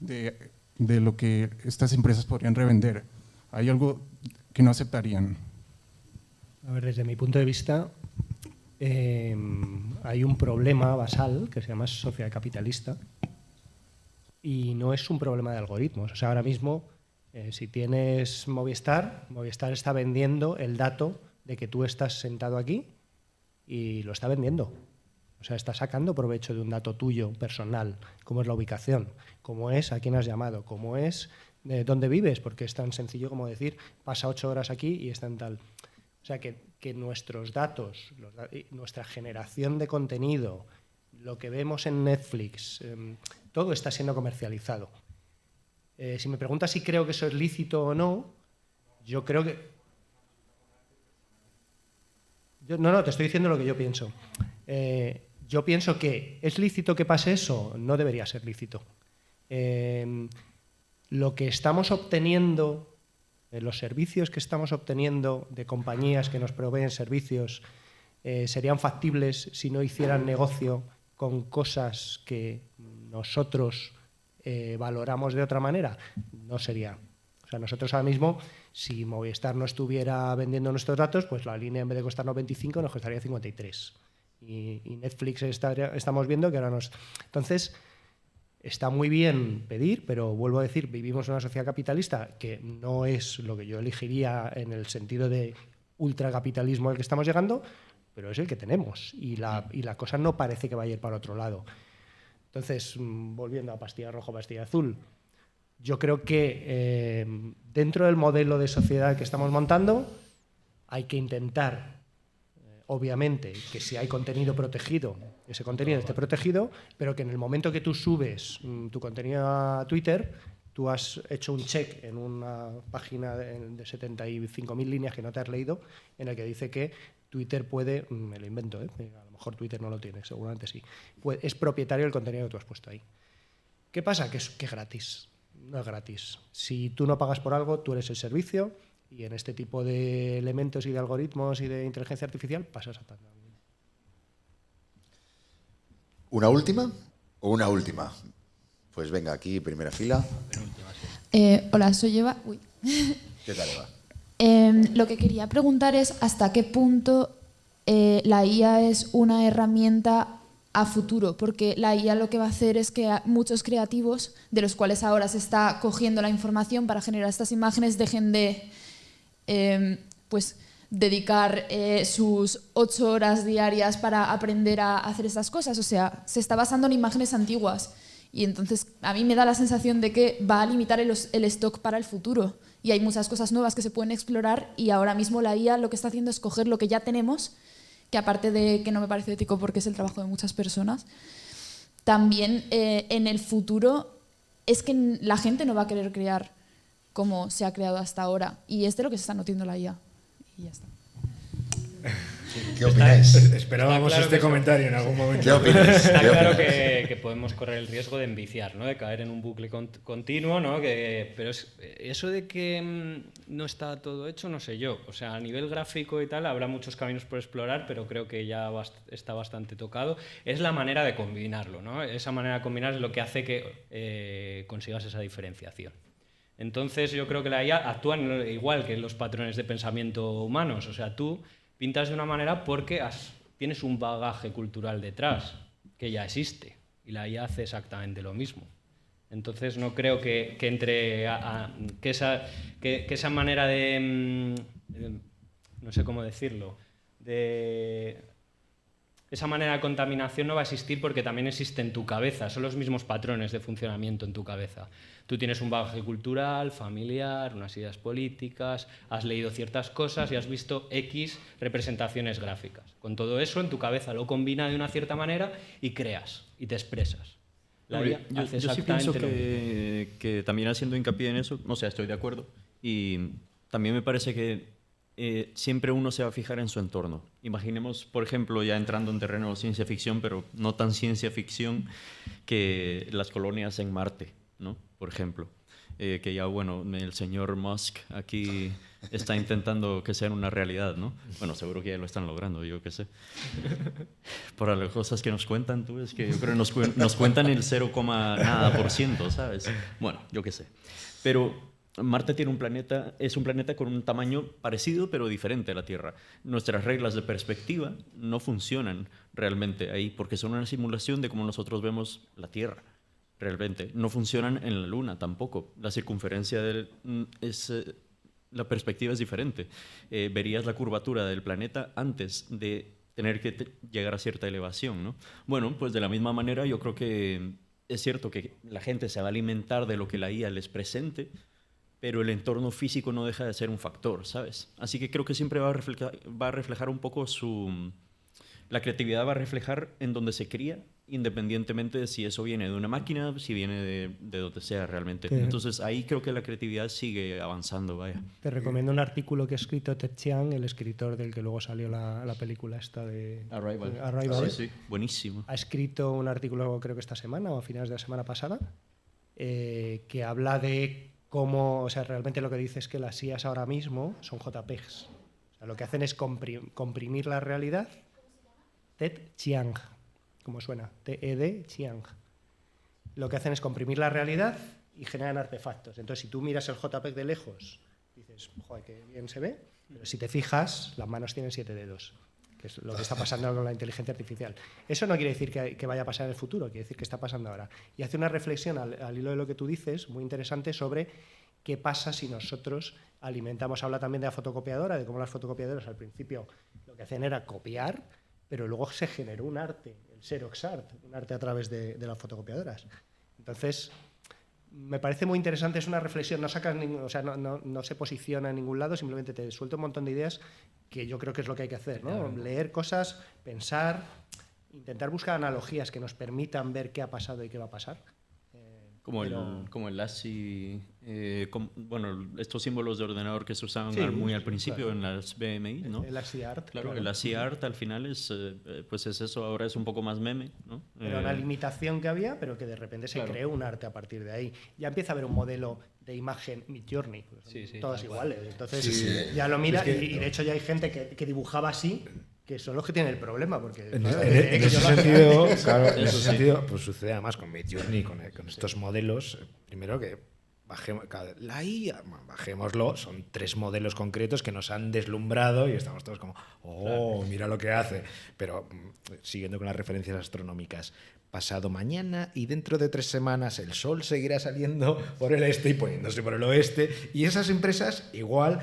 de lo que estas empresas podrían revender. ¿Hay algo que no aceptarían? A ver, desde mi punto de vista, hay un problema basal que se llama sociedad capitalista y no es un problema de algoritmos. O sea, ahora mismo, si tienes Movistar está vendiendo el dato de que tú estás sentado aquí y lo está vendiendo. O sea, está sacando provecho de un dato tuyo personal, como es la ubicación, como es a quién has llamado, como es dónde vives, porque es tan sencillo como decir, pasa 8 horas aquí y está en tal. O sea, que nuestros datos, nuestra generación de contenido, lo que vemos en Netflix, todo está siendo comercializado. Si me preguntas si creo que eso es lícito o no, yo creo que... No, te estoy diciendo lo que yo pienso. Yo pienso que ¿es lícito que pase eso? No debería ser lícito. Lo que estamos obteniendo, los servicios que estamos obteniendo de compañías que nos proveen servicios, serían factibles si no hicieran negocio con cosas que nosotros valoramos de otra manera. No sería. O sea, nosotros ahora mismo, si Movistar no estuviera vendiendo nuestros datos, pues la línea en vez de costarnos 25 nos costaría 53. Y Netflix estamos viendo que ahora nos... Entonces, está muy bien pedir, pero vuelvo a decir, vivimos en una sociedad capitalista que no es lo que yo elegiría en el sentido de ultracapitalismo al que estamos llegando, pero es el que tenemos y la cosa no parece que vaya a ir para otro lado. Entonces, volviendo a pastilla roja, pastilla azul, yo creo que dentro del modelo de sociedad que estamos montando hay que intentar, obviamente, que si hay contenido protegido, ese contenido esté protegido, pero que en el momento que tú subes tu contenido a Twitter, tú has hecho un check en una página de 75.000 líneas que no te has leído, en el que dice que Twitter puede, me lo invento, a lo mejor Twitter no lo tiene, seguramente sí, es propietario del contenido que tú has puesto ahí. ¿Qué pasa? Que es gratis. No es gratis. Si tú no pagas por algo, tú eres el servicio, y en este tipo de elementos y de algoritmos y de inteligencia artificial pasa exactamente. ¿Una última o una última? Pues venga, aquí, primera fila. Hola, soy Eva. Uy. ¿Qué tal, Eva? Lo que quería preguntar es hasta qué punto la IA es una herramienta a futuro, porque la IA lo que va a hacer es que muchos creativos, de los cuales ahora se está cogiendo la información para generar estas imágenes, dejen de pues dedicar sus 8 horas diarias para aprender a hacer estas cosas. O sea, se está basando en imágenes antiguas y entonces a mí me da la sensación de que va a limitar el stock para el futuro y hay muchas cosas nuevas que se pueden explorar y ahora mismo la IA lo que está haciendo es coger lo que ya tenemos, que aparte de que no me parece ético porque es el trabajo de muchas personas, también en el futuro es que la gente no va a querer crear como se ha creado hasta ahora y es de lo que se está notando la IA. Y ya está. ¿Qué opináis? Esperábamos claro este comentario en algún momento. ¿Qué opináis? Está claro que podemos correr el riesgo de enviciar, ¿no? De caer en un bucle continuo, ¿no? Pero eso de que no está todo hecho, no sé yo. O sea, a nivel gráfico y tal, habrá muchos caminos por explorar, pero creo que ya está bastante tocado. Es la manera de combinarlo, ¿no? Esa manera de combinar es lo que hace que consigas esa diferenciación. Entonces yo creo que la IA actúa igual que los patrones de pensamiento humanos. O sea, tú pintas de una manera porque tienes un bagaje cultural detrás que ya existe y la IA hace exactamente lo mismo. Entonces no creo que entre que esa manera de no sé cómo decirlo, de esa manera de contaminación no va a existir porque también existe en tu cabeza, son los mismos patrones de funcionamiento en tu cabeza. Tú tienes un bagaje cultural, familiar, unas ideas políticas, has leído ciertas cosas y has visto X representaciones gráficas. Con todo eso en tu cabeza lo combina de una cierta manera y creas y te expresas. Yo sí pienso que también haciendo hincapié en eso, o sea, estoy de acuerdo, y también me parece que siempre uno se va a fijar en su entorno. Imaginemos, por ejemplo, ya entrando en terreno de ciencia ficción, pero no tan ciencia ficción, que las colonias en Marte, ¿no? Por ejemplo. Que ya, bueno, el señor Musk aquí está intentando que sea una realidad, ¿no? Bueno, seguro que ya lo están logrando, yo qué sé. Por las cosas que nos cuentan, tú, es que yo creo que nos cuentan el 0,nada%, ¿sabes? Bueno, yo qué sé. Pero Marte tiene es un planeta con un tamaño parecido pero diferente a la Tierra. Nuestras reglas de perspectiva no funcionan realmente ahí porque son una simulación de cómo nosotros vemos la Tierra. Realmente no funcionan en la Luna tampoco. La circunferencia la perspectiva es diferente. Verías la curvatura del planeta antes de tener que llegar a cierta elevación, ¿no? Bueno, pues de la misma manera yo creo que es cierto que la gente se va a alimentar de lo que la IA les presente, pero el entorno físico no deja de ser un factor, ¿sabes? Así que creo que siempre va a reflejar un poco la creatividad va a reflejar en donde se cría, independientemente de si eso viene de una máquina, si viene de donde sea realmente. Entonces ahí creo que la creatividad sigue avanzando, vaya. Te recomiendo un artículo que ha escrito Ted Chiang, el escritor del que luego salió la película esta de Arrival. Sí, buenísimo. Ha escrito un artículo, creo que esta semana o a finales de la semana pasada, que habla de cómo, o sea, realmente lo que dice es que las IAs ahora mismo son JPEGs. O sea, lo que hacen es comprimir la realidad. Ted Chiang, como suena, TED Chiang. Lo que hacen es comprimir la realidad y generan artefactos. Entonces, si tú miras el JPEG de lejos, dices, joder, qué bien se ve, pero si te fijas, las manos tienen 7 dedos, que es lo que está pasando con la inteligencia artificial. Eso no quiere decir que vaya a pasar en el futuro, quiere decir que está pasando ahora. Y hace una reflexión al hilo de lo que tú dices, muy interesante, sobre qué pasa si nosotros alimentamos. Habla también de la fotocopiadora, de cómo las fotocopiadoras al principio lo que hacían era copiar, pero luego se generó un arte, el Xerox Art, un arte a través de las fotocopiadoras. Entonces, me parece muy interesante, es una reflexión, no sacas o sea, no se posiciona en ningún lado, simplemente te suelta un montón de ideas que yo creo que es lo que hay que hacer, ¿no? Leer cosas, pensar, intentar buscar analogías que nos permitan ver qué ha pasado y qué va a pasar. Como el ASCII, bueno, estos símbolos de ordenador que se usaban muy al principio, claro, en las BMI, ¿no? El ASCII Art. Claro, el ASCII Art al final es, pues es eso, ahora es un poco más meme, ¿no? Era una limitación que había, pero que de repente se creó un arte a partir de ahí. Ya empieza a haber un modelo de imagen Midjourney, pues todas iguales. Entonces ya lo mira y de hecho ya hay gente que dibujaba así, que son los que tienen el problema, porque en ese sentido, claro, en ese sentido, pues sucede además con Midjourney, con estos modelos. Primero que la IA, bajémoslo, son 3 modelos concretos que nos han deslumbrado y estamos todos como, mira lo que hace. Pero siguiendo con las referencias astronómicas, pasado mañana y dentro de 3 semanas el sol seguirá saliendo por el este y poniéndose por el oeste, y esas empresas igual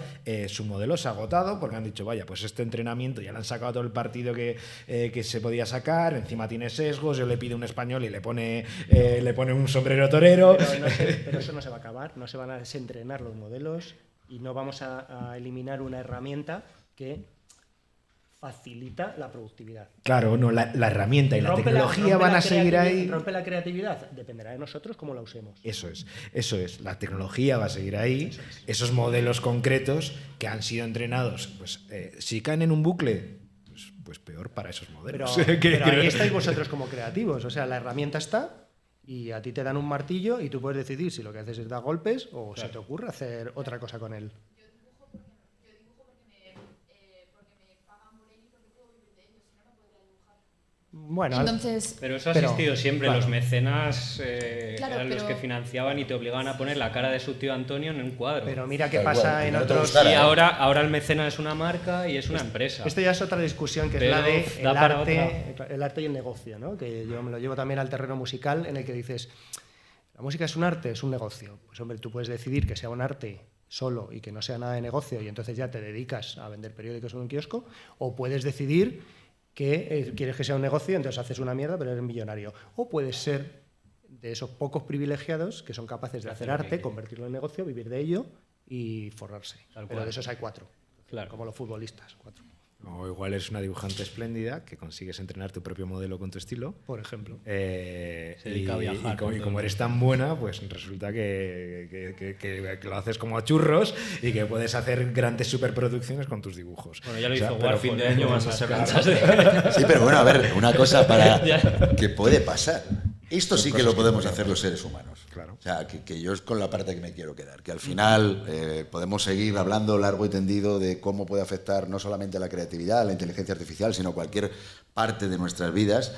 su modelo se ha agotado porque han dicho, vaya, pues este entrenamiento ya le han sacado todo el partido que se podía sacar, encima tiene sesgos, yo le pido un español y le pone un sombrero torero. Pero eso no se va a acabar, no se van a desentrenar los modelos y no vamos a eliminar una herramienta que facilita la productividad. Claro, no, la herramienta y la tecnología van a seguir ahí. ¿Rompe la creatividad? Dependerá de nosotros cómo la usemos. Eso es. La tecnología va a seguir ahí. Esos modelos concretos que han sido entrenados, pues si caen en un bucle, pues peor para esos modelos. Pero ahí estáis vosotros como creativos. O sea, la herramienta está y a ti te dan un martillo y tú puedes decidir si lo que haces es dar golpes o se te ocurre hacer otra cosa con él. Bueno, entonces, pero eso ha existido siempre. Claro. Los mecenas claro, eran los que financiaban y te obligaban a poner la cara de su tío Antonio en un cuadro. Pero mira qué pasa en otros... Y ahora el mecenas es una marca y es una empresa. Esto ya es otra discusión, que es la de el arte y el negocio, ¿no? Que yo me lo llevo también al terreno musical, en el que dices, ¿la música es un arte? ¿Es un negocio? Pues hombre, tú puedes decidir que sea un arte solo y que no sea nada de negocio y entonces ya te dedicas a vender periódicos en un kiosco, o puedes decidir que quieres que sea un negocio, entonces haces una mierda, pero eres millonario. O puedes ser de esos pocos privilegiados que son capaces de hacer arte, convertirlo en negocio, vivir de ello y forrarse. Pero de esos hay 4, claro, como los futbolistas, 4. O igual eres una dibujante espléndida que consigues entrenar tu propio modelo con tu estilo. Por ejemplo. Se dedica a viajar. Y como eres tan buena, pues resulta que lo haces como a churros y que puedes hacer grandes superproducciones con tus dibujos. Bueno, ya lo hizo War, fin de año vas a ser manchas de... Sí, pero bueno, a ver, una cosa para que puede pasar. Esto sí que lo podemos hacer los seres humanos. Claro. O sea, que yo es con la parte que me quiero quedar. Que al final podemos seguir hablando largo y tendido de cómo puede afectar no solamente a la creatividad, a la inteligencia artificial, sino cualquier parte de nuestras vidas.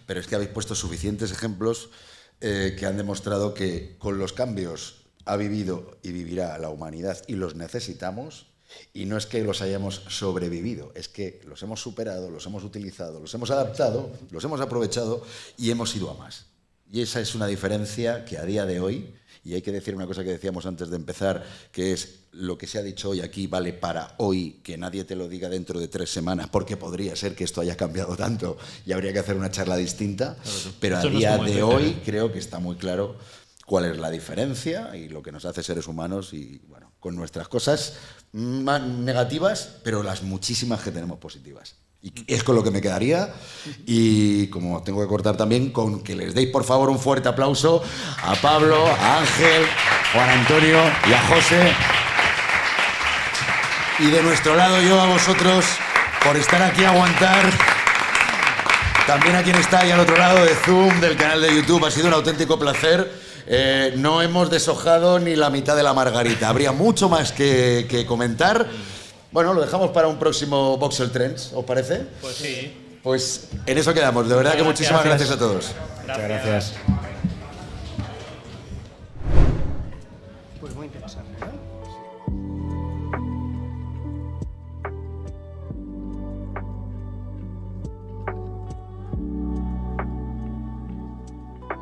Pero es que habéis puesto suficientes ejemplos que han demostrado que con los cambios ha vivido y vivirá la humanidad y los necesitamos. Y no es que los hayamos sobrevivido, es que los hemos superado, los hemos utilizado, los hemos adaptado, los hemos aprovechado y hemos ido a más. Y esa es una diferencia que a día de hoy, y hay que decir una cosa que decíamos antes de empezar, que es lo que se ha dicho hoy aquí vale para hoy, que nadie te lo diga dentro de 3 semanas, porque podría ser que esto haya cambiado tanto y habría que hacer una charla distinta, pero a día de hoy creo que está muy claro cuál es la diferencia y lo que nos hace seres humanos y, bueno, con nuestras cosas más negativas, pero las muchísimas que tenemos positivas. Y es con lo que me quedaría, y como tengo que cortar también, con que les deis por favor un fuerte aplauso a Pablo, a Ángel, Juan Antonio y a José. Y de nuestro lado yo a vosotros por estar aquí a aguantar. También a quien está ahí al otro lado de Zoom, del canal de YouTube, ha sido un auténtico placer. No hemos deshojado ni la mitad de la margarita. Habría mucho más que comentar. Bueno, lo dejamos para un próximo Voxel Trends, ¿os parece? Pues sí. Pues en eso quedamos. De verdad que muchísimas gracias a todos. Muchas gracias. interesante.